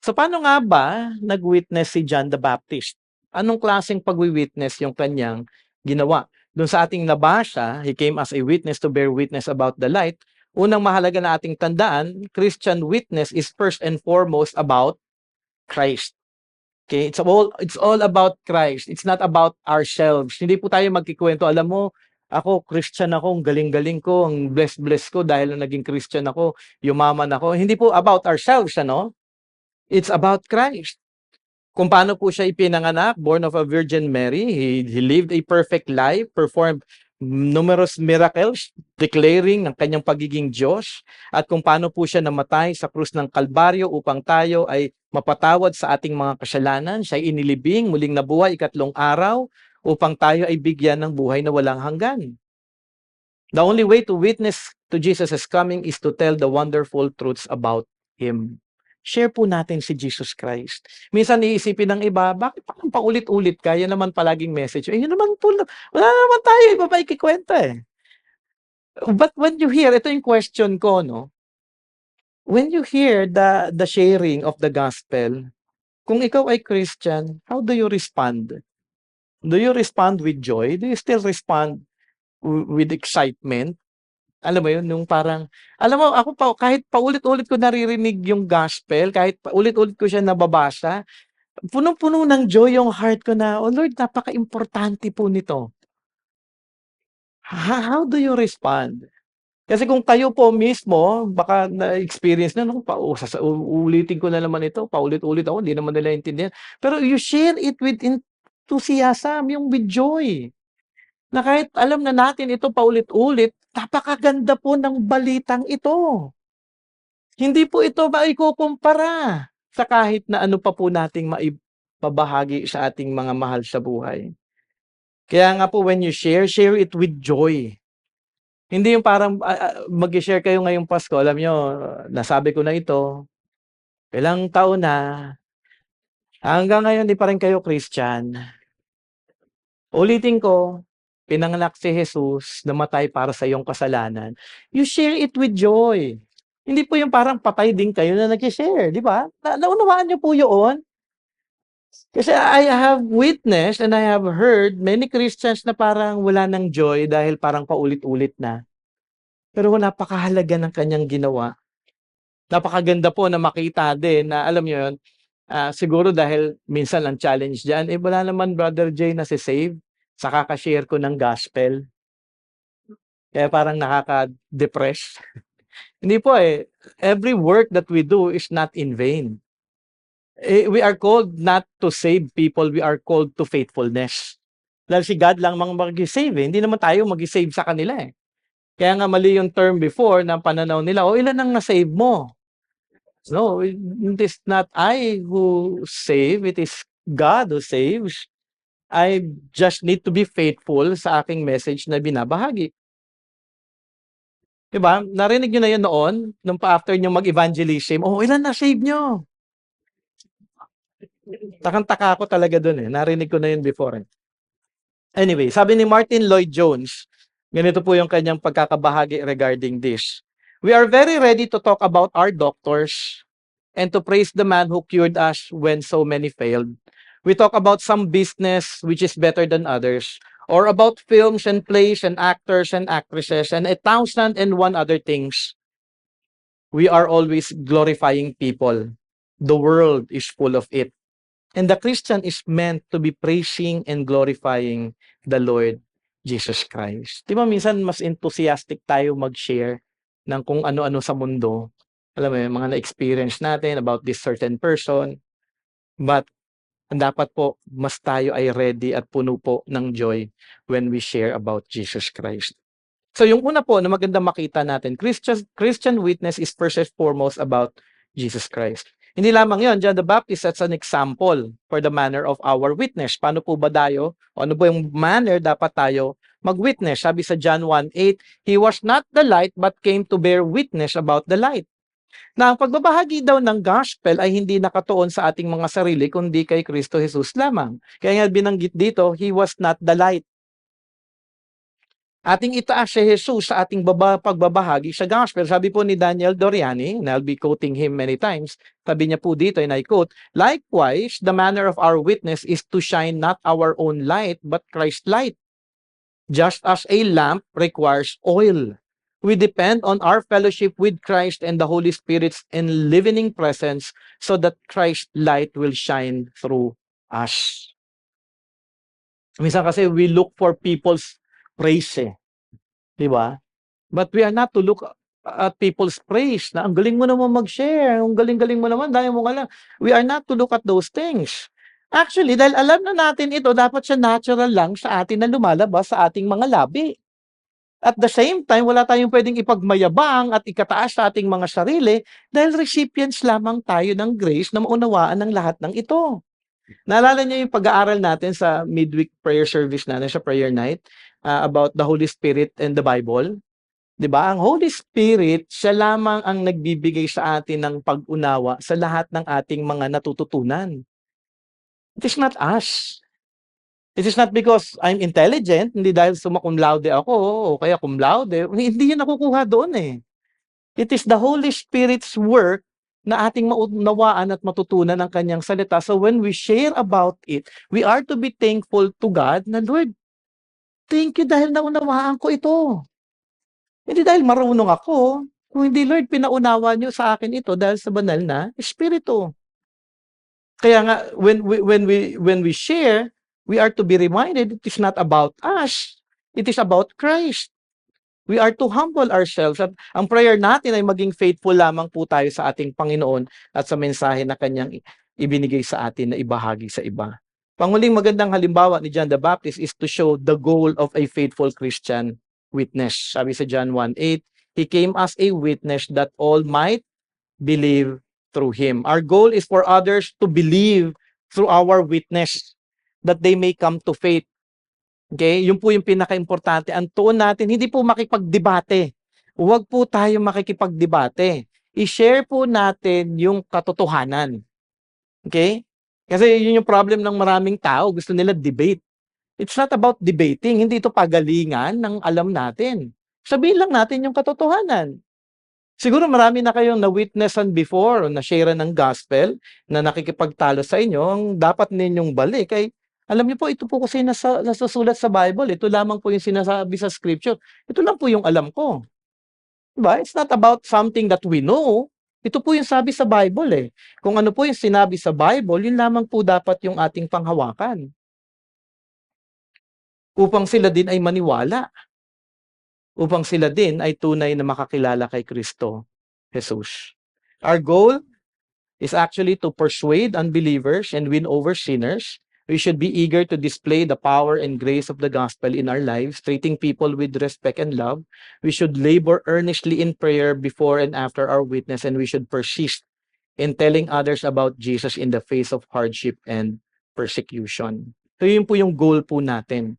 So paano nga ba nag-witness si John the Baptist? Anong klaseng pagwi-witness yung kanyang ginawa? Doon sa ating nabasa, he came as a witness to bear witness about the light. Unang mahalaga na ating tandaan, Christian witness is first and foremost about Christ. Okay, it's all about Christ. It's not about ourselves. Hindi po tayo magkikwento, alam mo, ako Christian ako, ang galing-galing ko, ang blessed ko dahil na naging Christian ako, yumaman ako. Hindi po about ourselves, ano? It's about Christ. Kung paano po siya ipinanganak, born of a Virgin Mary, he lived a perfect life, performed numerous miracles, declaring ng kanyang pagiging Diyos, at kung paano po siya namatay sa krus ng Kalbaryo upang tayo ay mapatawad sa ating mga kasalanan. Siya inilibing, muling nabuhay ikatlong araw, upang tayo ay bigyan ng buhay na walang hanggan. The only way to witness to Jesus' coming is to tell the wonderful truths about Him. Share po natin si Jesus Christ. Minsan iisipin ng iba, bakit parang paulit-ulit ka? Yan naman palaging message. Eh, yun naman po, wala naman tayo, iba pa ikikwenta eh. But when you hear, ito yung question ko, no? When you hear the sharing of the gospel, kung ikaw ay Christian, how do you respond? Do you respond with joy? Do you still respond with excitement? Alam mo yun, yung parang, alam mo, ako pa, kahit paulit-ulit ko naririnig yung gospel, kahit paulit-ulit ko siya nababasa, punong-puno ng joy yung heart ko na, oh Lord, napaka-importante po nito. How do you respond? Kasi kung kayo po mismo, baka na-experience na, no, uulitin ko na naman ito, paulit-ulit ako, hindi naman nila intindihan. Pero you share it with enthusiasm, yung with joy. Na kahit alam na natin ito paulit-ulit, napakaganda po ng balitang ito. Hindi po ito maikukumpara sa kahit na ano pa po nating maibabahagi sa ating mga mahal sa buhay. Kaya nga po when you share, share it with joy. Hindi yung parang mag-share kayo ngayong Pasko, alam nyo, nasabi ko na ito, ilang taon na, hanggang ngayon di pa rin kayo Christian. Ulitin ko, pinanganak si Jesus, namatay para sa iyong kasalanan. You share it with joy. Hindi po yung parang patay din kayo na nag-share, di ba? Naunawaan niyo po yun? Kasi I have witnessed and I have heard many Christians na parang wala ng joy dahil parang paulit-ulit na. Pero napakahalaga ng kanyang ginawa. Napakaganda po na makita din na alam niyo yun, siguro dahil minsan ang challenge diyan, wala naman Brother Jay na save sa kaka-share ko ng gospel. Kaya parang nakaka-depress. Hindi po eh. Every work that we do is not in vain. We are called not to save people, we are called to faithfulness. Dahil si God lang mag-save eh. Hindi naman tayo mag-save sa kanila eh. Kaya nga mali yung term before ng pananaw nila, ilan ang na-save mo? No, it is not I who save, it is God who saves. I just need to be faithful sa aking message na binabahagi. Diba? Narinig nyo na yun noon, nung pa-after nyo mag-evangelism, ilan na-save nyo? Takang-taka ako talaga dun eh. Narinig ko na yun before. Anyway, sabi ni Martin Lloyd-Jones, ganito po yung kanyang pagkakabahagi regarding this. We are very ready to talk about our doctors and to praise the man who cured us when so many failed. We talk about some business which is better than others. or about films and plays and actors and actresses and 1,001 other things, we are always glorifying people. The world is full of it. And the Christian is meant to be praising and glorifying the Lord Jesus Christ. Di ba minsan mas enthusiastic tayo mag-share ng kung ano-ano sa mundo. Alam mo yun, mga na-experience natin about this certain person. But dapat po mas tayo ay ready at puno po ng joy when we share about Jesus Christ. So yung una po na maganda makita natin, Christian witness is first and foremost about Jesus Christ. Hindi lamang yon, John the Baptist as an example for the manner of our witness. Paano po ba tayo, o ano ba yung manner dapat tayo mag-witness? Sabi sa John 1:8, He was not the light but came to bear witness about the light. Na ang pagbabahagi daw ng gospel ay hindi nakatuon sa ating mga sarili, kundi kay Kristo Jesus lamang. Kaya nga binanggit dito, He was not the light. Ating itaas si Jesus sa ating pagbabahagi sa gospel. Sabi po ni Daniel Doriani, and I'll be quoting him many times, sabi niya po dito, and I quote, likewise, the manner of our witness is to shine not our own light, but Christ's light. Just as a lamp requires oil, we depend on our fellowship with Christ and the Holy Spirit's enlivening presence so that Christ's light will shine through us. Minsan kasi we look for people's praise di ba? But we are not to look at people's praise na ang galing mo naman mag-share, ang galing-galing mo naman, dahil mo alam. We are not to look at those things. Actually, dahil alam na natin ito, dapat siya natural lang sa atin na lumalabas sa ating mga labi. At the same time, wala tayong pwedeng ipagmayabang at ikataas sa ating mga sarili dahil recipients lamang tayo ng grace na maunawaan ng lahat ng ito. Naalala niyo yung pag-aaral natin sa midweek prayer service natin sa prayer night about the Holy Spirit and the Bible? 'Di ba? Ang Holy Spirit, siya lamang ang nagbibigay sa atin ng pag-unawa sa lahat ng ating mga natututunan. It is not us. It is not because I'm intelligent, hindi dahil summa cum laude ako o kaya cum laude, hindi 'yan nakukuha doon eh. It is the Holy Spirit's work na ating maunawaan at matutunan ang kanyang salita. So when we share about it, we are to be thankful to God na, Lord, thank you dahil naunawaan ko ito. Hindi dahil marunong ako, kung hindi, Lord, pinaunawa niyo sa akin ito dahil sa banal na Espiritu. Kaya nga, when we share, we are to be reminded it is not about us, it is about Christ. We are to humble ourselves at ang prayer natin ay maging faithful lamang po tayo sa ating Panginoon at sa mensahe na kanyang ibinigay sa atin na ibahagi sa iba. Panguling magandang halimbawa ni John the Baptist is to show the goal of a faithful Christian witness. Sabi sa John 1:8, He came as a witness that all might believe through Him. Our goal is for others to believe through our witness that they may come to faith. Okay? Yun po yung pinaka-importante. Ang tuon natin, hindi po makipagdebate. Huwag po tayo makikipagdebate. I-share po natin yung katotohanan. Okay? Kasi yun yung problem ng maraming tao. Gusto nila debate. It's not about debating. Hindi ito pagalingan ng alam natin. Sabihin lang natin yung katotohanan. Siguro marami na kayong na-witnessan before o na-share ng gospel na nakikipagtalo sa inyo. Ang dapat ninyong balik ay alam niyo po, ito po kasi nasusulat sa Bible. Ito lamang po yung sinasabi sa scripture. Ito lang po yung alam ko. Diba? It's not about something that we know. Ito po yung sabi sa Bible eh. Kung ano po yung sinabi sa Bible, yun lamang po dapat yung ating panghawakan. Upang sila din ay maniwala. Upang sila din ay tunay na makakilala kay Kristo Jesus. Our goal is actually to persuade unbelievers and win over sinners. We should be eager to display the power and grace of the gospel in our lives, treating people with respect and love. We should labor earnestly in prayer before and after our witness, and we should persist in telling others about Jesus in the face of hardship and persecution. So yun po yung goal po natin.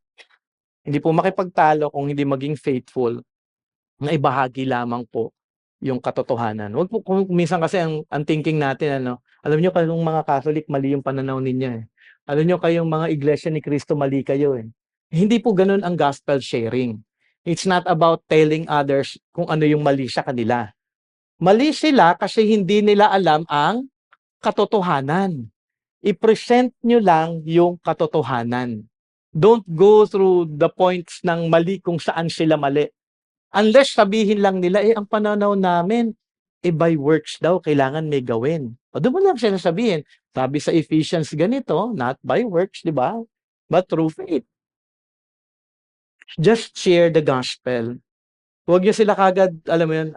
Hindi po makipagtalo kung hindi maging faithful na ibahagi lamang po yung katotohanan. Wag po, kung minsan kasi ang thinking natin, alam niyo kayong mga Catholic, mali yung pananaw ninyo eh. Alam niyo kayong mga Iglesia ni Cristo, mali kayo eh. Hindi po ganun ang gospel sharing. It's not about telling others kung ano yung mali sa kanila. Mali sila kasi hindi nila alam ang katotohanan. I-present nyo lang yung katotohanan. Don't go through the points ng mali kung saan sila mali. Unless sabihin lang nila, ang pananaw namin, by works daw, kailangan may gawin. O doon mo lang sila sabihin. Sabi sa Ephesians ganito, not by works, di ba? But through faith. Just share the gospel. Huwag niyo sila kagad, alam mo yun,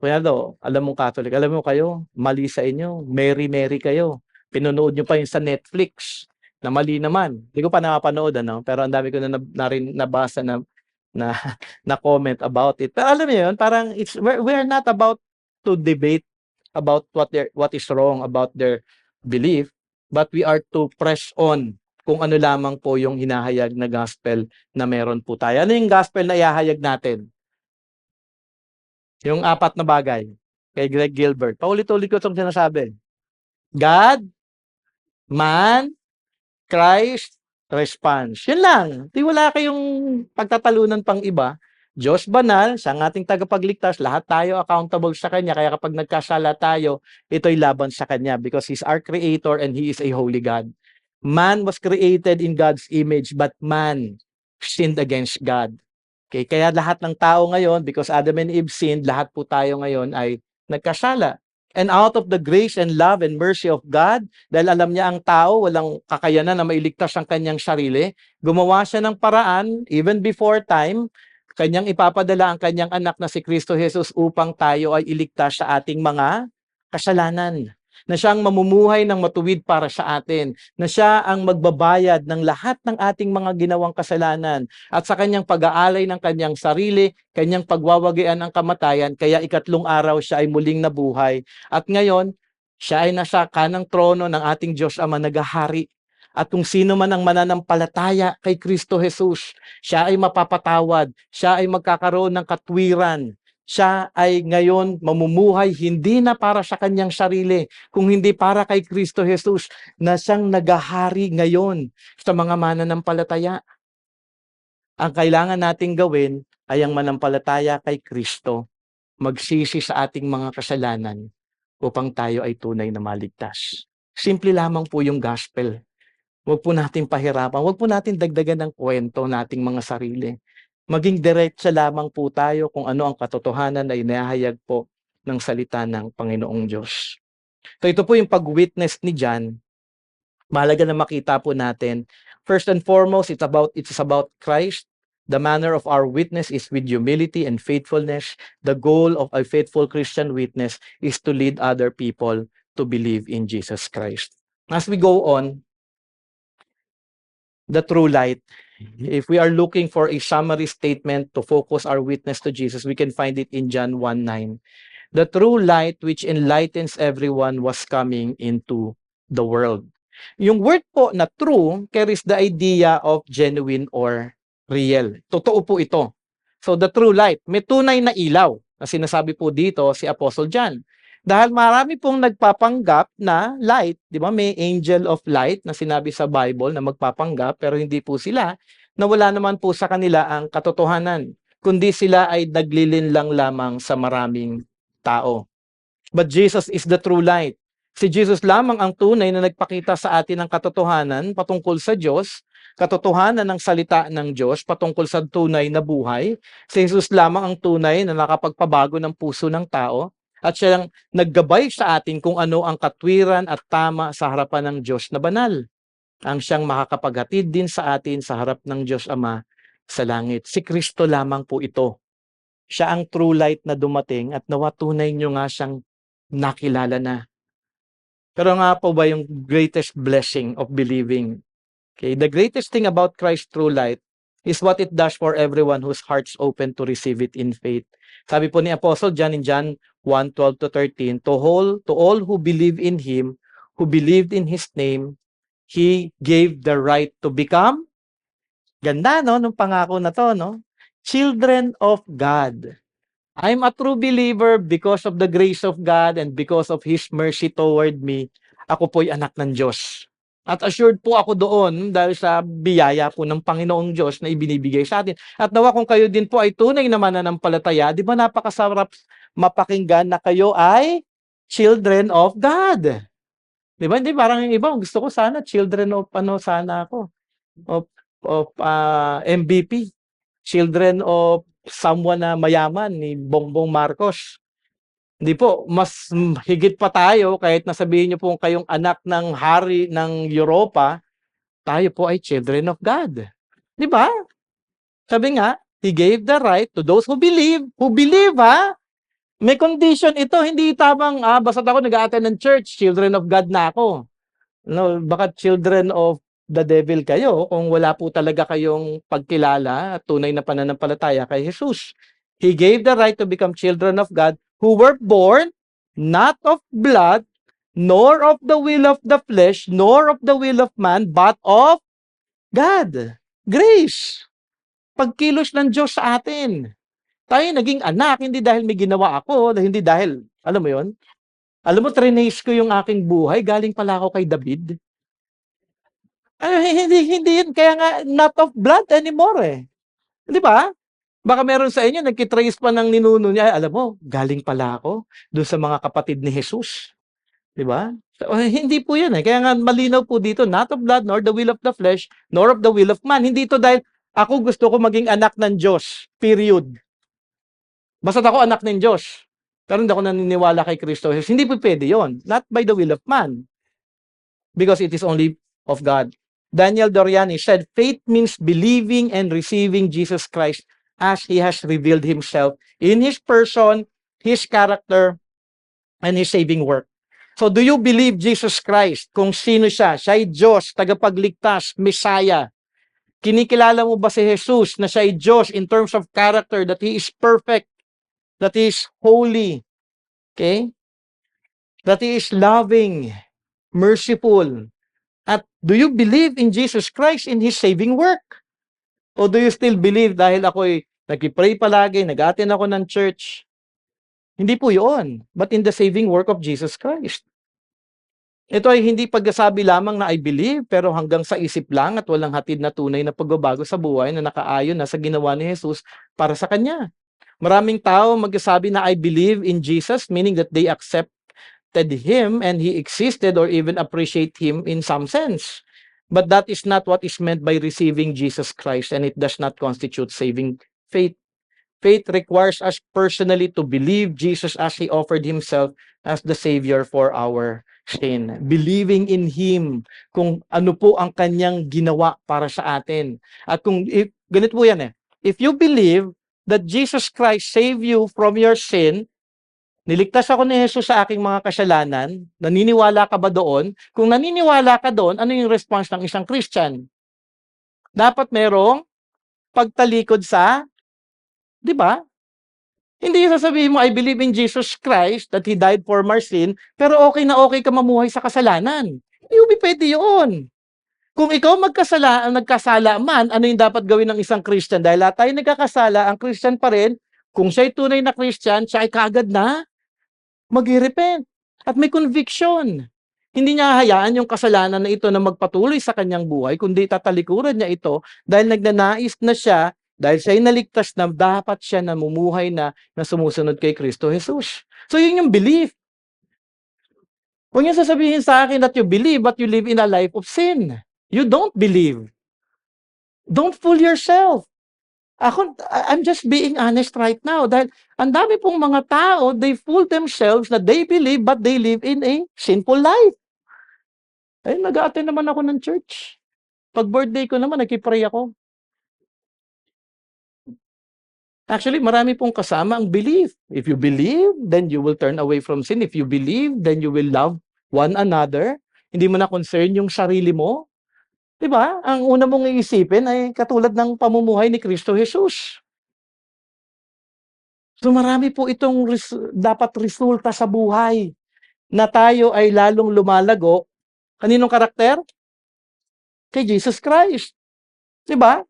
kunyari daw, alam mo Catholic, alam mo kayo, mali sa inyo, Mary kayo. Pinunood niyo pa yun sa Netflix, na mali naman. Hindi ko pa napapanood, pero ang dami ko na rin nabasa na na comment about it. Pero alam niyo yun, parang we're not about to debate about what is wrong about their belief, but we are to press on kung ano lamang po yung hinahayag na gospel na meron po tayo. Ano yung gospel na ihahayag natin? Yung 4 na bagay kay Greg Gilbert. Paulit-ulit ko itong sinasabi. God, man, Christ, response. Yun lang. Di wala kayong pagtatalunan pang iba. Diyos banal, siya ang ating tagapagligtas, lahat tayo accountable sa Kanya, kaya kapag nagkasala tayo, ito'y laban sa Kanya because He's our Creator and He is a holy God. Man was created in God's image, but man sinned against God. Okay, kaya lahat ng tao ngayon, because Adam and Eve sinned, lahat po tayo ngayon ay nagkasala. And out of the grace and love and mercy of God, dahil alam niya ang tao, walang kakayanan na mailigtas ang kanyang sarili, gumawa siya ng paraan, even before time, kanyang ipapadala ang kanyang anak na si Kristo Jesus upang tayo ay iligtas sa ating mga kasalanan. Na siyang mamumuhay ng matuwid para sa atin, na siya ang magbabayad ng lahat ng ating mga ginawang kasalanan, at sa kanyang pag-aalay ng kanyang sarili, kanyang pagwawagian ng kamatayan, kaya ikatlong araw siya ay muling nabuhay. At ngayon, siya ay nasa kanang trono ng ating Diyos Ama naghahari. At kung sino man ang mananampalataya kay Kristo Jesus, siya ay mapapatawad, siya ay magkakaroon ng katwiran, siya ay ngayon mamumuhay hindi na para sa kanyang sarili, kung hindi para kay Kristo Jesus na siyang naghahari ngayon sa mga mananampalataya. Ang kailangan nating gawin ay ang manampalataya kay Kristo, magsisi sa ating mga kasalanan upang tayo ay tunay na maligtas. Simple lamang po yung gospel. Huwag po natin pahirapan, huwag po natin dagdagan ng kwento nating mga sarili. Maging diretsa lamang po tayo kung ano ang katotohanan na inahayag po ng salita ng Panginoong Diyos. So ito po yung pag-witness ni John. Mahalaga na makita po natin. First and foremost, it's about Christ. The manner of our witness is with humility and faithfulness. The goal of a faithful Christian witness is to lead other people to believe in Jesus Christ. As we go on, the true light. If we are looking for a summary statement to focus our witness to Jesus, we can find it in John 1:9. The true light which enlightens everyone was coming into the world. Yung word po na true carries the idea of genuine or real. Totoo po ito. So the true light, may tunay na ilaw na sinasabi po dito si Apostle John. Dahil marami pong nagpapanggap na light, di ba? May angel of light na sinabi sa Bible na magpapanggap, pero hindi po sila, na wala naman po sa kanila ang katotohanan, kundi sila ay naglilinlang lamang sa maraming tao. But Jesus is the true light. Si Jesus lamang ang tunay na nagpakita sa atin ng katotohanan patungkol sa Diyos, katotohanan ng salita ng Diyos patungkol sa tunay na buhay. Si Jesus lamang ang tunay na nakapagpabago ng puso ng tao, at siya lang naggabay sa atin kung ano ang katwiran at tama sa harapan ng Diyos na banal. Ang siyang makakapaghatid din sa atin sa harap ng Diyos Ama sa langit. Si Kristo lamang po ito. Siya ang true light na dumating at nawa tunay nyo nga siyang nakilala na. Pero nga po ba yung greatest blessing of believing? Okay, the greatest thing about Christ's true light is what it does for everyone whose heart's open to receive it in faith. Sabi po ni Apostle John in John 1:12-13, to all who believe in Him, who believed in His name, He gave the right to become, ganda no, nung pangako na to, no? Children of God. I'm a true believer because of the grace of God and because of His mercy toward me. Ako po'y anak ng Diyos. At assured po ako doon dahil sa biyaya po ng Panginoong Diyos na ibinibigay sa atin. At nawa kung kayo din po ay tunay na mananampalataya, di ba napakasarap mapakinggan na kayo ay children of God. Di ba? Hindi parang yung iba, gusto ko sana children of sana ako. Of MVP, children of someone na mayaman ni Bongbong Marcos. Hindi po, mas higit pa tayo kahit na sabihin niyo po kayong anak ng hari ng Europa, tayo po ay children of God. 'Di ba? Sabi nga, He gave the right to those who believe ha. May condition ito, hindi tamang basta't ako nag-a-attend ng church, children of God na ako. No, baka children of the devil kayo kung wala po talaga kayong pagkilala at tunay na pananampalataya kay Jesus. He gave the right to become children of God who were born not of blood, nor of the will of the flesh, nor of the will of man, but of God. Grace. Pagkilos ng Diyos sa atin. Tayo naging anak, hindi dahil may ginawa ako, hindi dahil, alam mo yon. Alam mo, trinace ko yung aking buhay, galing pala ako kay David. Hindi yun. Kaya nga, not of blood anymore eh. Di ba? Baka meron sa inyo, nagkitrace pa ng ninuno niya. Alam mo, galing pala ako doon sa mga kapatid ni Jesus. Di ba? So, hindi po yun eh. Kaya nga, malinaw po dito, not of blood, nor the will of the flesh, nor of the will of man. Hindi ito dahil ako gusto ko maging anak ng Diyos. Period. Basta't ako anak ng Diyos. Pero hindi ako naniniwala kay Kristo Jesus. Hindi po pwede yun. Not by the will of man. Because it is only of God. Daniel Doriani said, faith means believing and receiving Jesus Christ as He has revealed Himself in His person, His character, and His saving work. So do you believe Jesus Christ kung sino siya? Siya ay Diyos, tagapagligtas, Messiah. Kinikilala mo ba si Jesus na siya ay Diyos in terms of character, that He is perfect, that He is holy, okay? That He is loving, merciful. At do you believe in Jesus Christ in His saving work? O do you still believe dahil ako'y nag-pray palagi, nag-attend ako ng church? Hindi po yun, but in the saving work of Jesus Christ. Ito ay hindi pagkasabi lamang na I believe, pero hanggang sa isip lang at walang hatid na tunay na pagbabago sa buhay na nakaayon na sa ginawa ni Jesus para sa Kanya. Maraming tao magsasabi na I believe in Jesus, meaning that they accepted Him and He existed or even appreciate Him in some sense. But that is not what is meant by receiving Jesus Christ, and it does not constitute saving faith. Faith requires us personally to believe Jesus as He offered Himself as the Savior for our sin. Believing in Him, kung ano po ang Kanyang ginawa para sa atin. At ganito po yan eh, if you believe that Jesus Christ saved you from your sin, niligtas ako ni Jesus sa aking mga kasalanan, naniniwala ka ba doon? Kung naniniwala ka doon, ano yung response ng isang Christian? Dapat merong pagtalikod sa, di ba? Hindi sasabihin mo, I believe in Jesus Christ, that He died for my sin, pero okay na okay ka mamuhay sa kasalanan. Hindi pwede yun. Kung ikaw nagkasala man, ano yung dapat gawin ng isang Christian? Dahil lahat tayo nagkakasala, ang Christian pa rin, kung siya'y tunay na Christian, siya ay kaagad na mag-repent at may conviction. Hindi niya hayaan yung kasalanan na ito na magpatuloy sa kanyang buhay, kundi tatalikuran niya ito dahil nagnanais na siya, dahil siya'y naligtas na dapat siya namumuhay na sumusunod kay Kristo Jesus. So yun yung belief. Huwag niyo sasabihin sa akin that you believe but you live in a life of sin. You don't believe. Don't fool yourself. I'm just being honest right now dahil ang dami pong mga tao, they fool themselves na they believe but they live in a sinful life. Eh, nag-a-attend naman ako ng church. Pag birthday ko naman, nagki-pray ako. Actually, marami pong kasama ang belief. If you believe, then you will turn away from sin. If you believe, then you will love one another. Hindi mo na concern yung sarili mo. Diba? Ang una mong iisipin ay katulad ng pamumuhay ni Kristo Jesus. So marami po itong dapat resulta sa buhay na tayo ay lalong lumalago. Kaninong karakter? Kay Jesus Christ. Diba?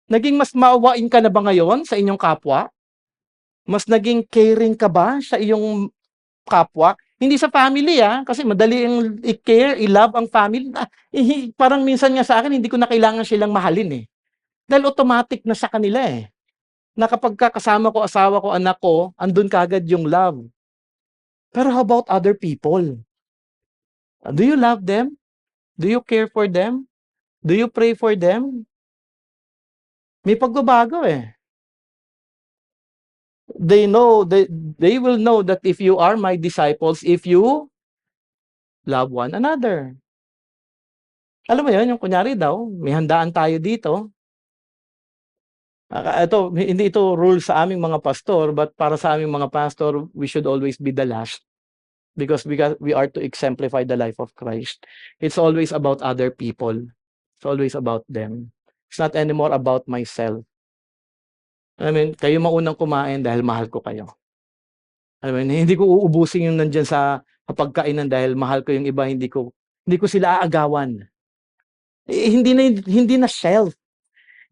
Naging mas maawain ka na ba ngayon sa inyong kapwa? Mas naging caring ka ba sa iyong kapwa? Hindi sa family kasi madali ang i-care, i-love ang family. Parang minsan nga sa akin, hindi ko na kailangan silang mahalin eh. Dahil automatic na sa kanila eh. Na kapag kasama ko, asawa ko, anak ko, andun kagad yung love. Pero how about other people? Do you love them? Do you care for them? Do you pray for them? May pagbabago eh. They will know that if you are my disciples, if you love one another. Alam mo yun, yung kunyari daw, may handaan tayo dito. Hindi ito rule sa aming mga pastor, but para sa aming mga pastor, we should always be the last. Because we are to exemplify the life of Christ. It's always about other people. It's always about them. It's not anymore about myself. I mean, kayo maunang kumain dahil mahal ko kayo. I mean, hindi ko uubusin yung nandiyan sa pagkainan dahil mahal ko yung iba, hindi ko sila aagawan. Hindi na self.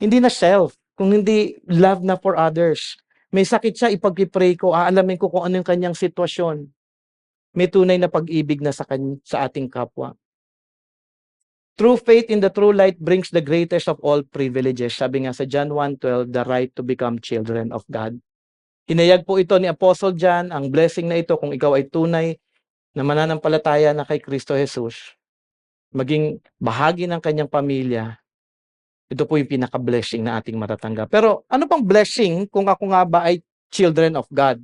Hindi na self. Kung hindi love na for others. May sakit siya, ipag-pray ko, aalamin ko kung ano yung kanyang sitwasyon. May tunay na pag-ibig na sa ating kapwa. True faith in the true light brings the greatest of all privileges. Sabi nga sa John 1:12, the right to become children of God. Inayag po ito ni Apostle John, ang blessing na ito kung ikaw ay tunay na mananampalataya na kay Kristo Jesus, maging bahagi ng kanyang pamilya. Ito po yung pinaka-blessing na ating matatanggap. Pero ano pang blessing kung ako nga ba ay children of God?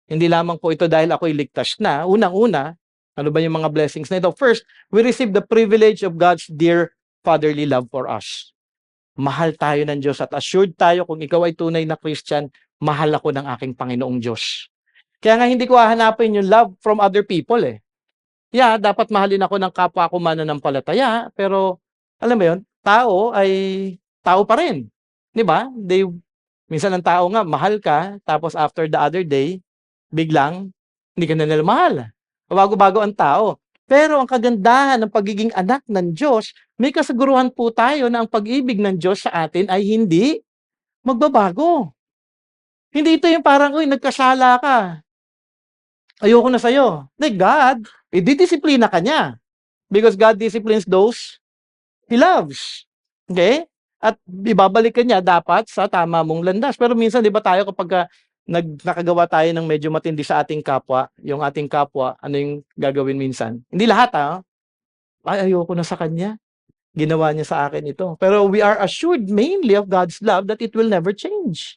Hindi lamang po ito dahil ako'y ligtas na. Unang-una, ano ba yung mga blessings na ito? First, we receive the privilege of God's dear fatherly love for us. Mahal tayo ng Diyos at assured tayo kung ikaw ay tunay na Christian, mahal ako ng aking Panginoong Diyos. Kaya nga hindi ko hahanapin yung love from other people eh. Yeah, dapat mahalin ako ng kapwa ko mananampalataya, pero alam mo yun, tao ay tao pa rin. 'Di ba? Minsan ang tao nga mahal ka, tapos after the other day, biglang hindi ka na nila mahal. Bago-bago ang tao. Pero ang kagandahan ng pagiging anak ng Diyos, may kasaguruhan po tayo na ang pag-ibig ng Diyos sa atin ay hindi magbabago. Hindi ito yung parang, uy, nagkasala ka. Ayoko na sa'yo. Like God, didisiplina ka niya. Because God disciplines those He loves. Okay? At ibabalik ka niya dapat sa tama mong landas. Pero minsan, di ba tayo kapag nakagawa tayo ng medyo matindi sa ating kapwa, yung ating kapwa, ano yung gagawin minsan? Hindi lahat, Ay, ayoko na sa kanya. Ginawa niya sa akin ito. Pero we are assured mainly of God's love that it will never change.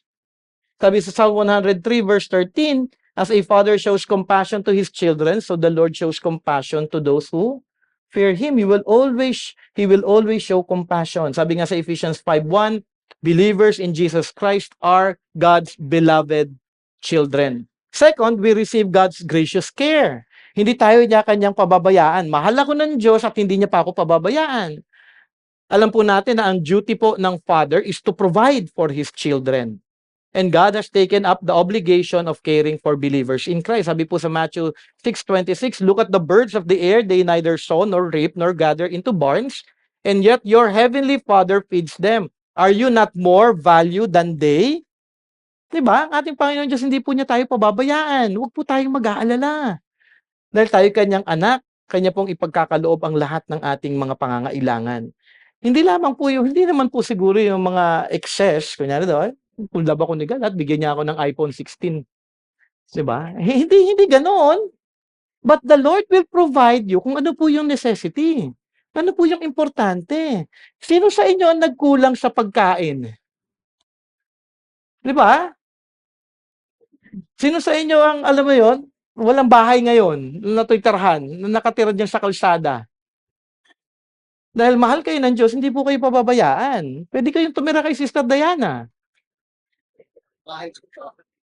Sabi sa Psalm 103 verse 13, as a father shows compassion to his children, so the Lord shows compassion to those who fear Him. He will always show compassion. Sabi nga sa Ephesians 5:1, believers in Jesus Christ are God's beloved children. Second, we receive God's gracious care. Hindi tayo niya kanyang pababayaan. Mahal ako ng Diyos at hindi niya pa ako pababayaan. Alam po natin na ang duty po ng father is to provide for his children. And God has taken up the obligation of caring for believers in Christ. Sabi po sa Matthew 6:26, look at the birds of the air, they neither sow nor reap nor gather into barns, and yet your heavenly Father feeds them. Are you not more value than they? Diba? Ang ating Panginoon Diyos, hindi po niya tayo pababayaan. Huwag po tayong mag-aalala. Dahil tayo kanyang anak, kanya pong ipagkakaloob ang lahat ng ating mga pangangailangan. Hindi naman po siguro yung mga excess, kunyari doon, kung love ako ni God at bigyan niya ako ng iPhone 16. 'Di ba? Hindi ganoon. But the Lord will provide you kung ano po yung necessity. Ano po yung importante. Sino sa inyo ang nagkulang sa pagkain? 'Di ba? Sino sa inyo ang, alam mo yon, walang bahay ngayon, natutirahan, na nakatira diyan sa kalsada? Dahil mahal kayo ng Diyos, hindi po kayo pababayaan. Pwede kayong tumira kay Sister Diana.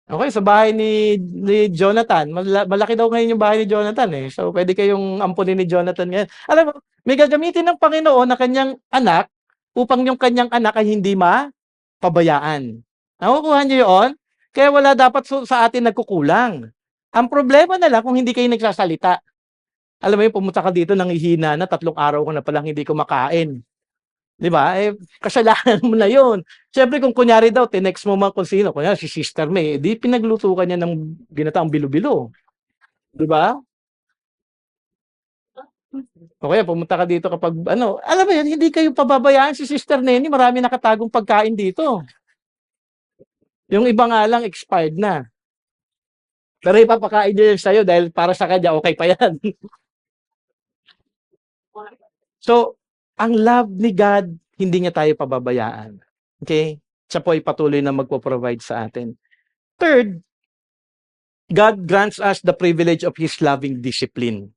Okay, sa bahay ni Jonathan. Malaki daw ngayon yung bahay ni Jonathan eh. So pwede kayong ampunin ni Jonathan ngayon. Alam mo, may gagamitin ng Panginoon na kanyang anak upang yung kanyang anak ay hindi mapabayaan. Nakukuha niyo yun? Kaya wala dapat sa atin nagkukulang. Ang problema na lang kung hindi kayo nagsasalita. Alam mo yun, pumunta ka dito, nangihina na, 3 araw ko na palang hindi kumakain. 'Di ba? Kasalanan mo na 'yon. Siyempre kung kunyari daw tinext mo man kung sino, kunyari si Sister May, di pinagluto ka niya ng ginataang bilo-bilo, 'di ba? O kaya pumunta ka dito kapag ano, alam mo 'yun, hindi kayo pababayaan si Sister Nenny, marami nakatagong pagkain dito. Yung iba nga lang expired na. Pero ipapakain niya yun sa'yo dahil para sa kanya okay pa 'yan. So, ang love ni God, hindi niya tayo pababayaan. Okay? Siya po ay patuloy na magpo-provide sa atin. Third, God grants us the privilege of His loving discipline.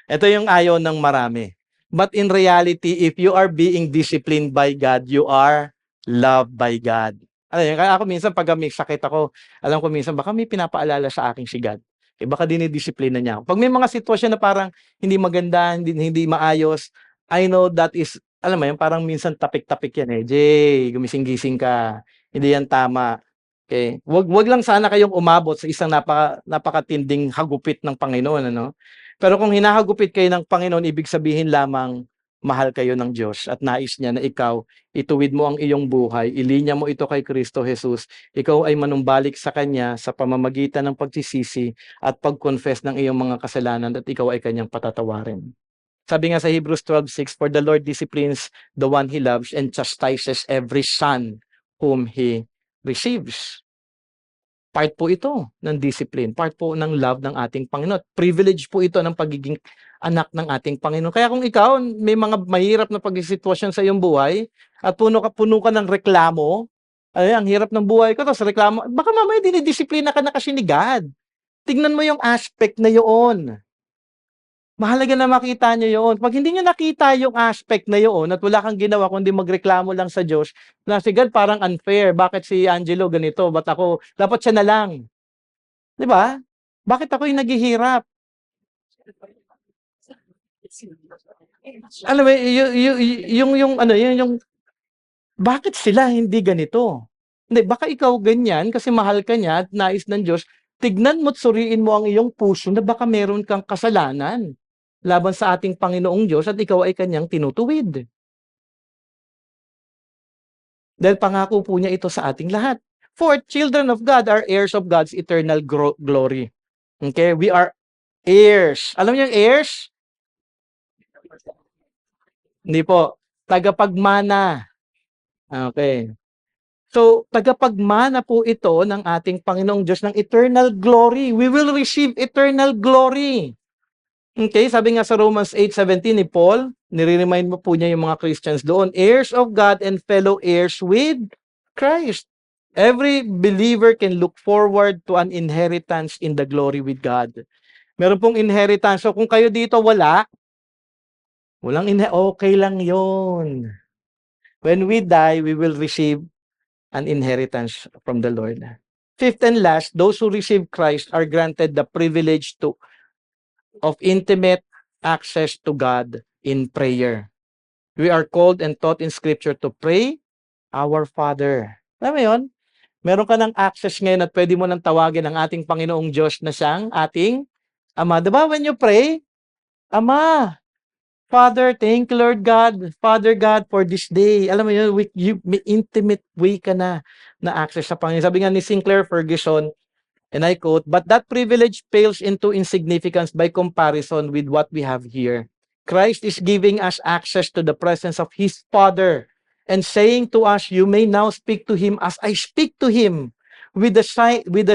Ito yung ayaw ng marami. But in reality, if you are being disciplined by God, you are loved by God. Alam niyo, kaya ako minsan pag may sakit ako, alam ko minsan baka may pinapaalala sa akin si God. Eh baka dinidisiplina niya ako. Pag may mga sitwasyon na parang hindi maganda, hindi maayos, I know that is, alam mo yun, parang minsan tapik-tapik yan eh. Jay, gumising-gising ka. Hindi yan tama. Okay? Wag lang sana kayong umabot sa isang napakatinding hagupit ng Panginoon, ano? Pero kung hinahagupit kayo ng Panginoon, ibig sabihin lamang mahal kayo ng Diyos at nais niya na ikaw, ituwid mo ang iyong buhay, ilinya mo ito kay Kristo Jesus, ikaw ay manumbalik sa Kanya sa pamamagitan ng pagsisisi at pag-confess ng iyong mga kasalanan at ikaw ay Kanyang patatawarin. Sabi nga sa Hebrews 12:6, "For the Lord disciplines the one He loves and chastises every son whom He receives." Part po ito ng discipline, part po ng love ng ating Panginoon. Privilege po ito ng pagiging anak ng ating Panginoon. Kaya kung ikaw may mga mahirap na pagsisitwasyon sa iyong buhay at puno ka ng reklamo, ay ang hirap ng buhay ko, tapos reklamo, baka mamaya dinidisiplina ka na kasi ni God. Tignan mo yung aspect na yun. Mahalaga na makita nyo yun. Pag hindi nyo nakita yung aspect na yun at wala kang ginawa kundi magreklamo lang sa Diyos, na si God parang unfair. Bakit si Angelo ganito? Ba't ako? Dapat siya na lang. Di ba? Bakit ako yung naghihirap? Alam mo, bakit sila hindi ganito? Hindi, baka ikaw ganyan kasi mahal ka niya at nais ng Diyos. Tignan mo't suriin mo ang iyong puso na baka meron kang kasalanan laban sa ating Panginoong Diyos at ikaw ay kanyang tinutuwid. Dahil pangako po niya ito sa ating lahat. Fourth, children of God are heirs of God's eternal glory. Okay? We are heirs. Alam niyo yung heirs? Hindi po. Tagapagmana. Okay. So, tagapagmana po ito ng ating Panginoong Diyos ng eternal glory. We will receive eternal glory. Okay, sabi nga sa Romans 8:17 ni Paul, nire-remind mo po niya yung mga Christians doon, heirs of God and fellow heirs with Christ. Every believer can look forward to an inheritance in the glory with God. Meron pong inheritance. So kung kayo dito okay lang yon. When we die, we will receive an inheritance from the Lord. Fifth and last, those who receive Christ are granted the privilege of intimate access to God in prayer. We are called and taught in Scripture to pray, Our Father. Alam mo yun? Meron ka ng access ngayon at pwede mo nang tawagin ang ating Panginoong Diyos na siyang ating Ama. Diba when you pray, Ama, Father, thank you Lord God, Father God for this day. Alam mo yun, may intimate way ka na access sa Panginoon. Sabi nga ni Sinclair Ferguson, and I quote, "But that privilege pales into insignificance by comparison with what we have here. Christ is giving us access to the presence of His Father and saying to us, you may now speak to Him as I speak to Him, with the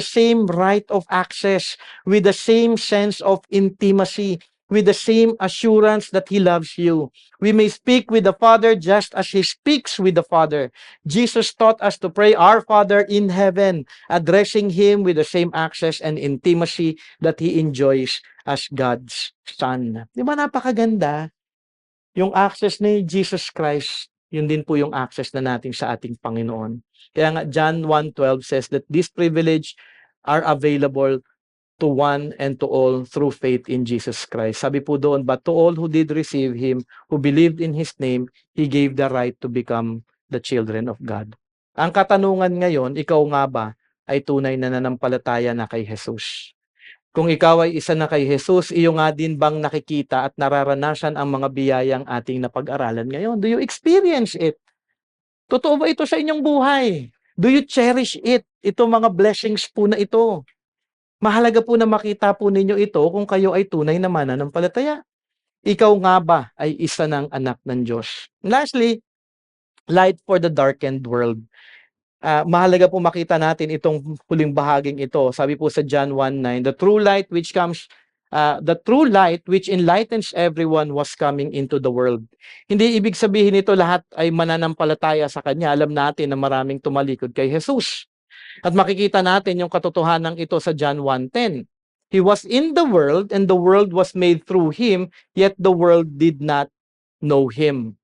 same right of access, with the same sense of intimacy, with the same assurance that He loves you. We may speak with the Father just as He speaks with the Father. Jesus taught us to pray, Our Father in heaven, addressing Him with the same access and intimacy that He enjoys as God's Son." Di ba napakaganda? Yung access ni Jesus Christ, yun din po yung access na natin sa ating Panginoon. Kaya nga John 1:12 says that this privilege are available to one and to all through faith in Jesus Christ. Sabi po doon, but to all who did receive Him, who believed in His name, He gave the right to become the children of God. Ang katanungan ngayon, ikaw nga ba ay tunay na nanampalataya na kay Jesus? Kung ikaw ay isa na kay Jesus, iyo nga din bang nakikita at nararanasan ang mga biyayang ating napag-aralan ngayon? Do you experience it? Totoo ba ito sa inyong buhay? Do you cherish it? Ito mga blessings po na ito. Mahalaga po na makita po ninyo ito kung kayo ay tunay na mananampalataya. Ikaw nga ba ay isa ng anak ng Diyos? Lastly, light for the darkened world. Mahalaga po makita natin itong huling bahaging ito. Sabi po sa John 1:9, the true light which comes The true light which enlightens everyone was coming into the world. Hindi ibig sabihin nito lahat ay mananampalataya sa Kanya. Alam natin na maraming tumalikod kay Jesus. At makikita natin yung katotohanan ito sa John 1:10. He was in the world and the world was made through Him, yet the world did not know Him.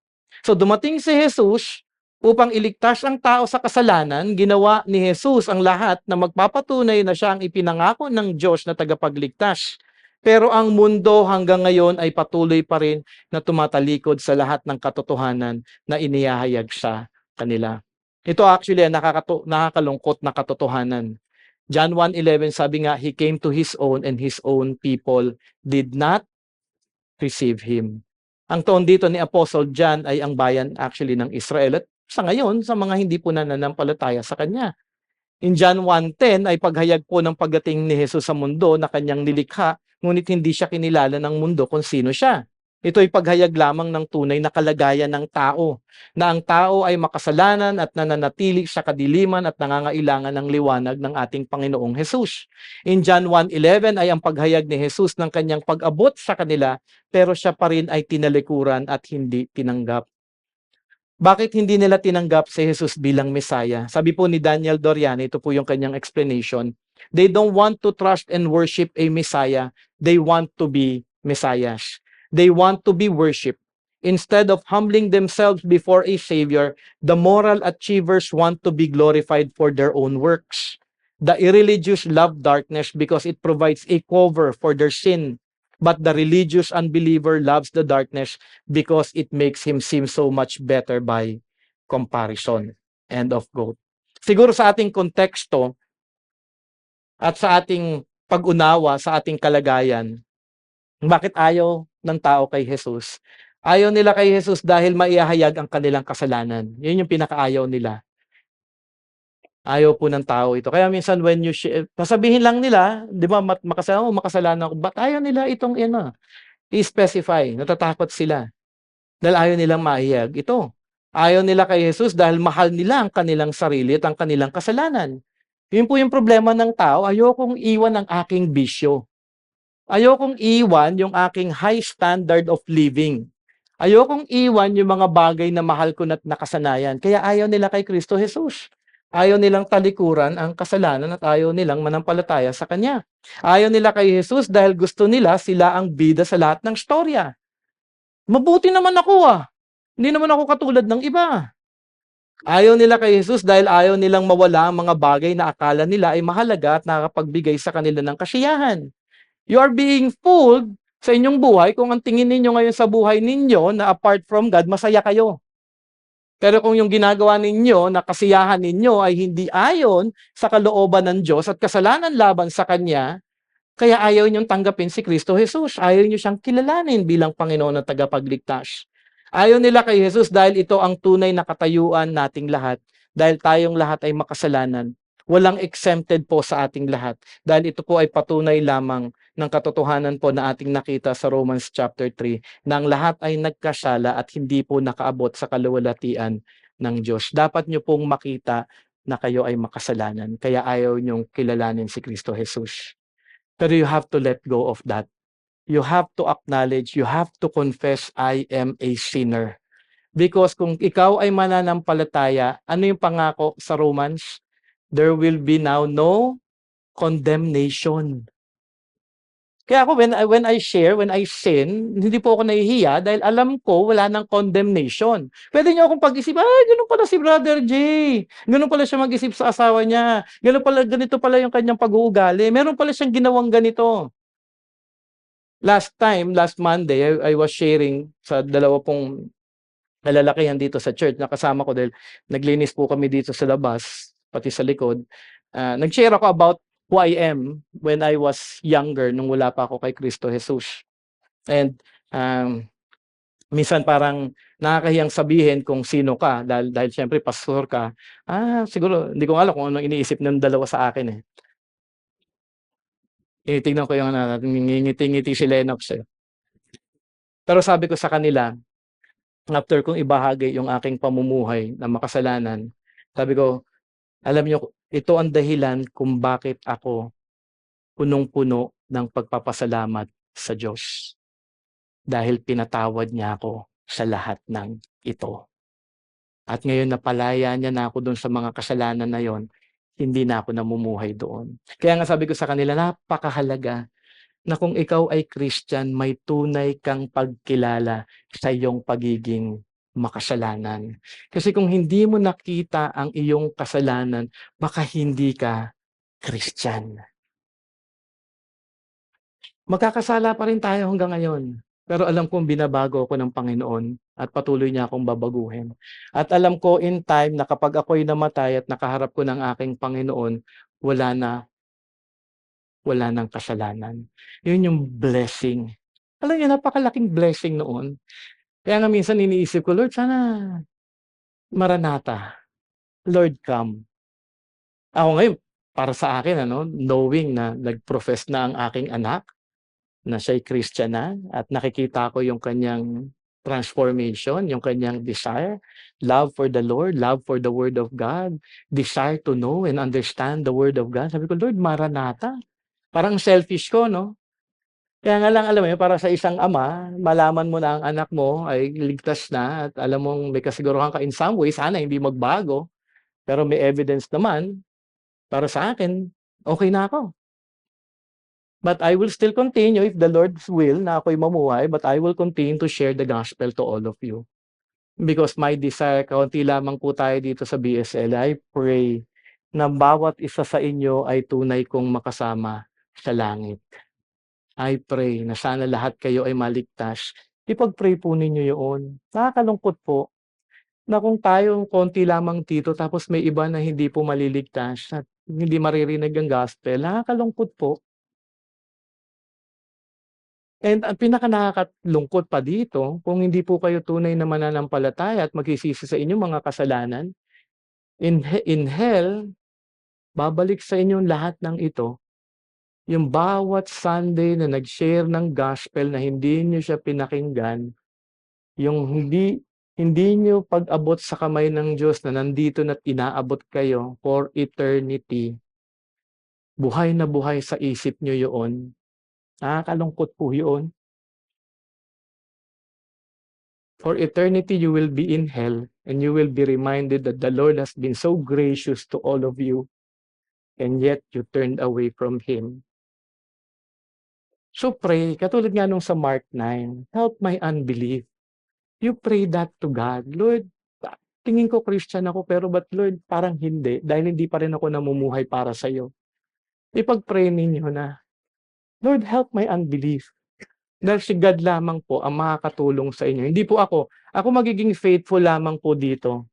So dumating si Jesus upang iligtas ang tao sa kasalanan. Ginawa ni Jesus ang lahat na magpapatunay na siya ang ipinangako ng Diyos na tagapagligtas. Pero ang mundo hanggang ngayon ay patuloy pa rin na tumatalikod sa lahat ng katotohanan na inihahayag sa kanila. Ito actually ang nakakalungkot na katotohanan. John 1:11 sabi nga, He came to His own and His own people did not receive Him. Ang toon dito ni Apostle John ay ang bayan actually ng Israel at sa ngayon sa mga hindi po nananampalataya sa Kanya. In John 1:10 ay paghayag po ng pagdating ni Jesus sa mundo na Kanyang nilikha, ngunit hindi siya kinilala ng mundo kung sino siya. Ito ay paghayag lamang ng tunay na kalagayan ng tao, na ang tao ay makasalanan at nananatili sa kadiliman at nangangailangan ng liwanag ng ating Panginoong Jesus. In John 1:11 ay ang paghayag ni Jesus ng Kanyang pag-abot sa kanila, pero siya pa rin ay tinalikuran at hindi tinanggap. Bakit hindi nila tinanggap si Jesus bilang Messiah? Sabi po ni Daniel Dorian, ito po yung kanyang explanation. They don't want to trust and worship a Messiah. They want to be Messiahs. They want to be worshipped. Instead of humbling themselves before a Savior, the moral achievers want to be glorified for their own works. The irreligious love darkness because it provides a cover for their sin. But the religious unbeliever loves the darkness because it makes him seem so much better by comparison. End of quote. Siguro sa ating konteksto at sa ating pag-unawa sa ating kalagayan, bakit ayaw ng tao kay Jesus? Ayaw nila kay Jesus dahil maihahayag ang kanilang kasalanan. Yun yung pinakaayaw nila. Ayaw po ng tao ito. Kaya minsan when you sasabihin lang nila, 'di ba, makasalanan ako. Ba't ayaw nila itong i-specify? Natatakot sila. Dahil ayaw nilang maihayag ito. Ayaw nila kay Jesus dahil mahal nila ang kanilang sarili at ang kanilang kasalanan. Yun po yung problema ng tao. Ayokong iwan ang aking bisyo. Ayokong iwan yung aking high standard of living. Ayokong iwan yung mga bagay na mahal ko at nakasanayan. Kaya ayaw nila kay Kristo Jesus. Ayaw nilang talikuran ang kasalanan at ayaw nilang manampalataya sa Kanya. Ayaw nila kay Jesus dahil gusto nila sila ang bida sa lahat ng storya. Mabuti naman ako Hindi naman ako katulad ng iba. Ayaw nila kay Jesus dahil ayaw nilang mawala ang mga bagay na akala nila ay mahalaga at nakakapagbigay sa kanila ng kasiyahan. You are being fooled sa inyong buhay kung ang tingin ninyo ngayon sa buhay ninyo na apart from God, masaya kayo. Pero kung yung ginagawa ninyo na kasiyahan ninyo ay hindi ayon sa kalooban ng Diyos at kasalanan laban sa Kanya, kaya ayaw niyong tanggapin si Kristo Jesus. Ayaw niyo siyang kilalanin bilang Panginoon at tagapagligtas. Ayaw nila kay Jesus dahil ito ang tunay na katayuan nating lahat. Dahil tayong lahat ay makasalanan. Walang exempted po sa ating lahat. Dahil ito po ay patunay lamang ng katotohanan po na ating nakita sa Romans chapter 3 na ang lahat ay nagkasala at hindi po nakaabot sa kaluwalhatian ng Diyos. Dapat nyo pong makita na kayo ay makasalanan. Kaya ayaw nyong kilalanin si Kristo Jesus. Pero you have to let go of that. You have to acknowledge, you have to confess, I am a sinner. Because kung ikaw ay mananampalataya, ano yung pangako sa Romans? There will be now no condemnation. Kaya ako, when I share, when I sin, hindi po ako nahihiya dahil alam ko wala nang condemnation. Pwede niyo akong pag-isip, ganun pala si Brother J. Ganun pala siya mag-isip sa asawa niya. Ganito pala yung kanyang pag-uugali. Meron pala siyang ginawang ganito. Last Monday, I was sharing sa dalawa pong malalakihan dito sa church na kasama ko dahil naglinis po kami dito sa labas, pati sa likod. Nag-share ako about who I am when I was younger, nung wala pa ako kay Kristo Jesus. And minsan parang nakakahiyang sabihin kung sino ka dahil syempre pastor ka. Siguro hindi ko alam kung anong iniisip ng dalawa sa akin eh. Tinitingnan ko yung ngingiti-ngiti si Lennox eh. Pero sabi ko sa kanila, after kong ibahagi yung aking pamumuhay na makasalanan, sabi ko, alam niyo, ito ang dahilan kung bakit ako punong-puno ng pagpapasalamat sa Diyos dahil pinatawad niya ako sa lahat ng ito. At ngayon napalaya niya na ako doon sa mga kasalanan na yon, hindi na ako namumuhay doon. Kaya nga sabi ko sa kanila, napakahalaga na kung ikaw ay Christian, may tunay kang pagkilala sa iyong pagiging makasalanan. Kasi kung hindi mo nakita ang iyong kasalanan, baka hindi ka Christian. Magkakasala pa rin tayo hanggang ngayon. Pero alam kong binabago ako ng Panginoon at patuloy niya akong babaguhin. At alam ko in time na kapag ako'y namatay at nakaharap ko ng aking Panginoon, wala nang kasalanan. Yun yung blessing. Alam niyo, napakalaking blessing noon. Kaya nga minsan iniisip ko, Lord, sana Maranatha, Lord come. Ako ngayon, para sa akin, knowing na nag-profess na ang aking anak, na siya'y Christian na, at nakikita ko yung kanyang transformation, yung kanyang desire, love for the Lord, love for the Word of God, desire to know and understand the Word of God. Sabi ko, Lord, Maranatha. Parang selfish ko, no? Kaya nga lang, alam mo yun, para sa isang ama, malaman mo na ang anak mo ay ligtas na at alam mong may kasiguruhan ka in some way, sana hindi magbago, pero may evidence naman, para sa akin, okay na ako. But I will still continue if the Lord's will na ako'y mamuhay, but I will continue to share the gospel to all of you. Because my desire, kaunti lamang po tayo dito sa BSL, I pray na bawat isa sa inyo ay tunay kong makasama sa langit. I pray na sana lahat kayo ay maligtas. Ipag-pray po ninyo yun. Nakakalungkot po na kung tayo konti lamang dito tapos may iba na hindi po maliligtas at hindi maririnig ang gospel, nakakalungkot po. And ang pinakanakakalungkot pa dito, kung hindi po kayo tunay na mananampalataya at magsisisi sa inyong mga kasalanan, in hell, babalik sa inyong lahat ng ito. Yung bawat Sunday na nag-share ng gospel na hindi niyo siya pinakinggan, yung hindi niyo pag-abot sa kamay ng Diyos na nandito na't inaabot kayo for eternity, buhay na buhay sa isip niyo yun. Nakakalungkot po yun. For eternity, you will be in hell and you will be reminded that the Lord has been so gracious to all of you and yet you turned away from Him. So pray, katulad nga nung sa Mark 9, help my unbelief. You pray that to God. Lord, tingin ko Christian ako pero but Lord, parang hindi dahil hindi pa rin ako namumuhay para sa iyo. Ipag-pray ninyo na, Lord, help my unbelief. Dahil si God lamang po ang makakatulong sa inyo. Hindi po ako. Ako magiging faithful lamang po dito.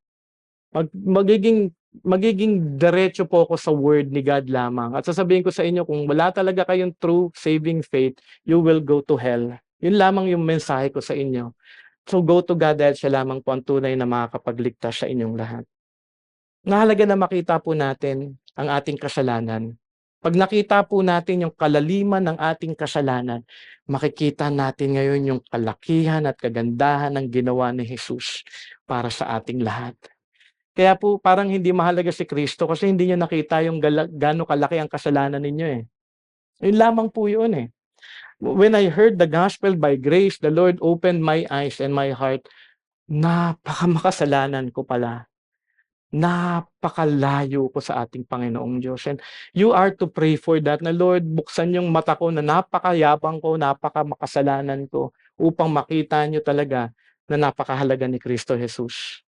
Magiging diretso po ako sa word ni God lamang. At sasabihin ko sa inyo, kung wala talaga kayong true saving faith, you will go to hell. Yun lamang yung mensahe ko sa inyo. So go to God dahil siya lamang po ang tunay na makakapagligtas sa inyong lahat. Mahalaga na makita po natin ang ating kasalanan. Pag nakita po natin yung kalaliman ng ating kasalanan, makikita natin ngayon yung kalakihan at kagandahan ng ginawa ni Jesus para sa ating lahat. Kaya po parang hindi mahalaga si Kristo kasi hindi niyo nakita yung gaano kalaki ang kasalanan ninyo eh. Yun lamang po yun eh. When I heard the gospel by grace, the Lord opened my eyes and my heart. Napakamakasalanan ko pala. Napakalayo ko sa ating Panginoong Diyos. And you are to pray for that na Lord, buksan yung mata ko na napakayabang ko, napakamakasalanan ko upang makita nyo talaga na napakahalaga ni Kristo Jesus.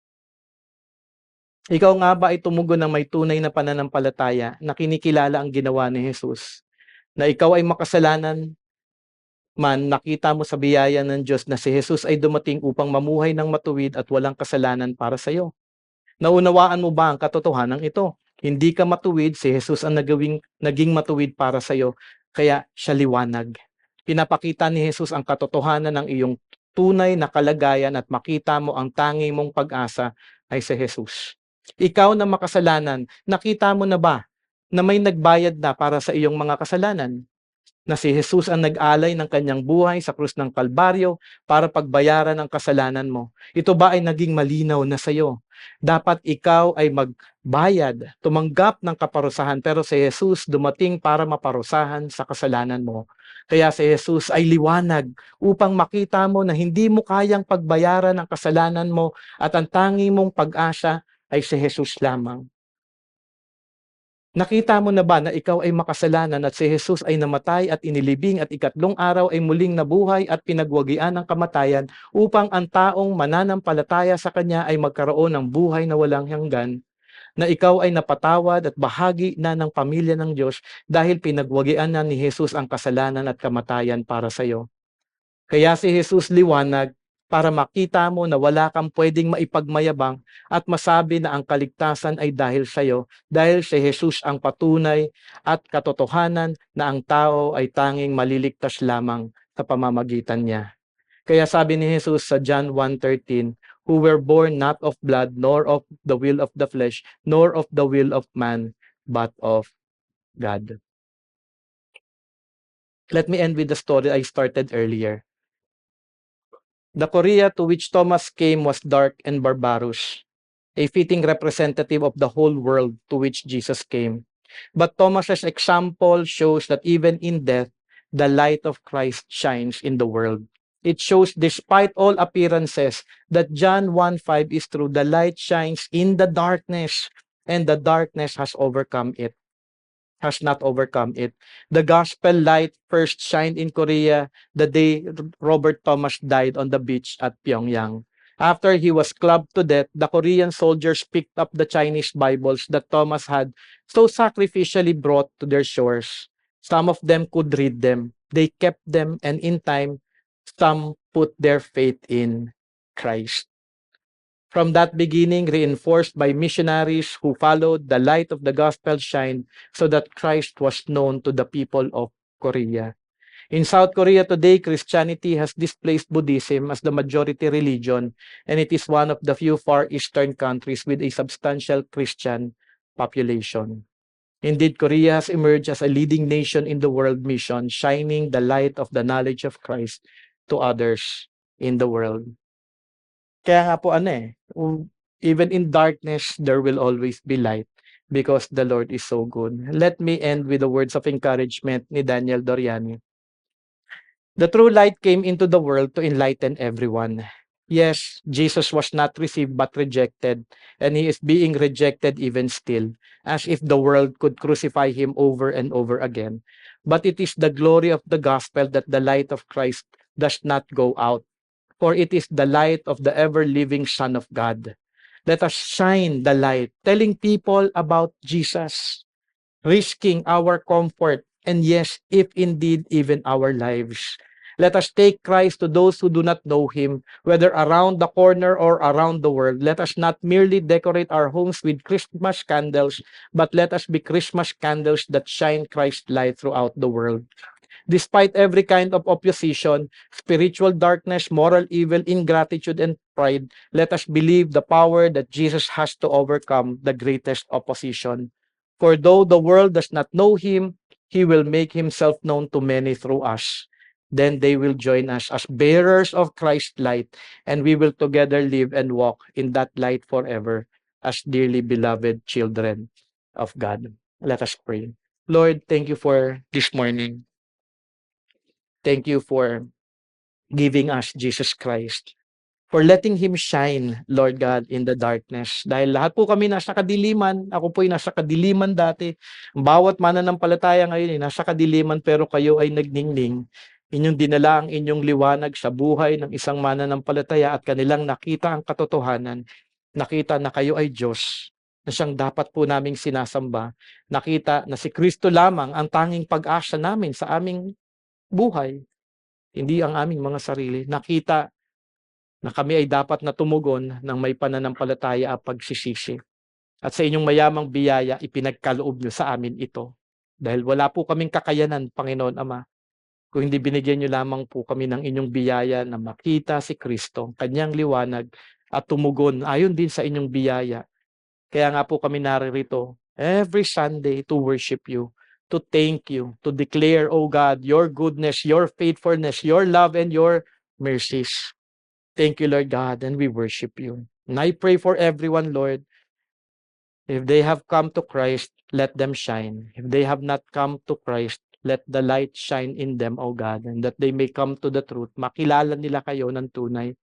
Ikaw nga ba ay tumugon ng may tunay na pananampalataya na kinikilala ang ginawa ni Jesus? Na ikaw ay makasalanan man, nakita mo sa biyaya ng Diyos na si Jesus ay dumating upang mamuhay ng matuwid at walang kasalanan para sa iyo. Naunawaan mo ba ang katotohanan ito? Hindi ka matuwid, si Jesus ang naging matuwid para sa iyo, kaya siya liwanag. Pinapakita ni Jesus ang katotohanan ng iyong tunay na kalagayan at makita mo ang tangi mong pag-asa ay si Jesus. Ikaw na makasalanan, nakita mo na ba na may nagbayad na para sa iyong mga kasalanan? Na si Jesus ang nag-alay ng kanyang buhay sa krus ng Kalbaryo para pagbayaran ang kasalanan mo. Ito ba ay naging malinaw na sa iyo? Dapat ikaw ay magbayad, tumanggap ng kaparusahan, pero si Jesus dumating para maparusahan sa kasalanan mo. Kaya si Jesus ay liwanag upang makita mo na hindi mo kayang pagbayaran ang kasalanan mo at ang tanging mong pag-asa ay si Jesus lamang. Nakita mo na ba na ikaw ay makasalanan at si Jesus ay namatay at inilibing at ikatlong araw ay muling nabuhay at pinagwagian ng kamatayan upang ang taong mananampalataya sa Kanya ay magkaroon ng buhay na walang hanggan, na ikaw ay napatawad at bahagi na ng pamilya ng Diyos dahil pinagwagian na ni Jesus ang kasalanan at kamatayan para sa iyo. Kaya si Jesus liwanag para makita mo na wala kang pwedeng maipagmayabang at masabi na ang kaligtasan ay dahil sa iyo, dahil si Jesus ang patunay at katotohanan na ang tao ay tanging maliligtas lamang sa pamamagitan niya. Kaya sabi ni Jesus sa John 1:13, who were born not of blood, nor of the will of the flesh, nor of the will of man, but of God. Let me end with the story I started earlier. The Korea to which Thomas came was dark and barbarous, a fitting representative of the whole world to which Jesus came. But Thomas's example shows that even in death, the light of Christ shines in the world. It shows, despite all appearances, that John 1:5 is true. The light shines in the darkness, and the darkness has not overcome it. The gospel light first shined in Korea the day Robert Thomas died on the beach at Pyongyang. After he was clubbed to death, the Korean soldiers picked up the Chinese Bibles that Thomas had so sacrificially brought to their shores. Some of them could read them. They kept them, and in time, some put their faith in Christ. From that beginning, reinforced by missionaries who followed, the light of the gospel shined so that Christ was known to the people of Korea. In South Korea today, Christianity has displaced Buddhism as the majority religion, and it is one of the few Far Eastern countries with a substantial Christian population. Indeed, Korea has emerged as a leading nation in the world mission, shining the light of the knowledge of Christ to others in the world. Kaya nga po even in darkness, there will always be light because the Lord is so good. Let me end with the words of encouragement ni Daniel Doriani. The true light came into the world to enlighten everyone. Yes, Jesus was not received but rejected, and he is being rejected even still, as if the world could crucify him over and over again. But it is the glory of the gospel that the light of Christ does not go out, for it is the light of the ever-living Son of God. Let us shine the light, telling people about Jesus, risking our comfort, and yes, if indeed even our lives. Let us take Christ to those who do not know Him, whether around the corner or around the world. Let us not merely decorate our homes with Christmas candles, but let us be Christmas candles that shine Christ's light throughout the world. Despite every kind of opposition, spiritual darkness, moral evil, ingratitude, and pride, let us believe the power that Jesus has to overcome the greatest opposition. For though the world does not know him, he will make himself known to many through us. Then they will join us as bearers of Christ's light, and we will together live and walk in that light forever as dearly beloved children of God. Let us pray. Lord, thank you for this morning. Thank you for giving us Jesus Christ, for letting Him shine, Lord God, in the darkness. Dahil lahat po kami nasa kadiliman, ako po'y nasa kadiliman dati. Bawat mananampalataya ngayon ay nasa kadiliman, pero kayo ay nagningning. Inyong dinala ang inyong liwanag sa buhay ng isang mananampalataya at kanilang nakita ang katotohanan. Nakita na kayo ay Diyos, na siyang dapat po naming sinasamba. Nakita na si Kristo lamang ang tanging pag-asa namin sa aming buhay, hindi ang aming mga sarili. Nakita na kami ay dapat na tumugon ng may pananampalataya at pagsisisi. At sa inyong mayamang biyaya, ipinagkaloob niyo sa amin ito. Dahil wala po kaming kakayanan, Panginoon Ama, kung hindi binigyan niyo lamang po kami ng inyong biyaya na makita si Kristo, kanyang liwanag, at tumugon ayon din sa inyong biyaya. Kaya nga po kami naririto every Sunday to worship you, to thank you, to declare, O God, your goodness, your faithfulness, your love, and your mercies. Thank you, Lord God, and we worship you. And I pray for everyone, Lord, if they have come to Christ, let them shine. If they have not come to Christ, let the light shine in them, O God, and that they may come to the truth. Makilala nila kayo ng tunay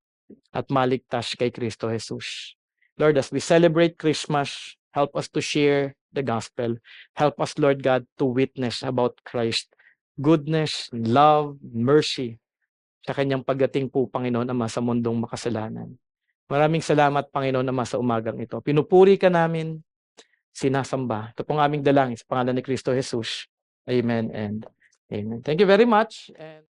at maligtas kay Kristo Jesus. Lord, as we celebrate Christmas, help us to share the gospel. Help us, Lord God, to witness about Christ. Goodness, love, mercy sa kanyang pagdating po, Panginoon Ama, sa mundong makasalanan. Maraming salamat, Panginoon Ama, sa umagang ito. Pinupuri ka namin, sinasamba. Ito pong aming dalangin sa pangalan ni Kristo Jesus. Amen and amen. Thank you very much. And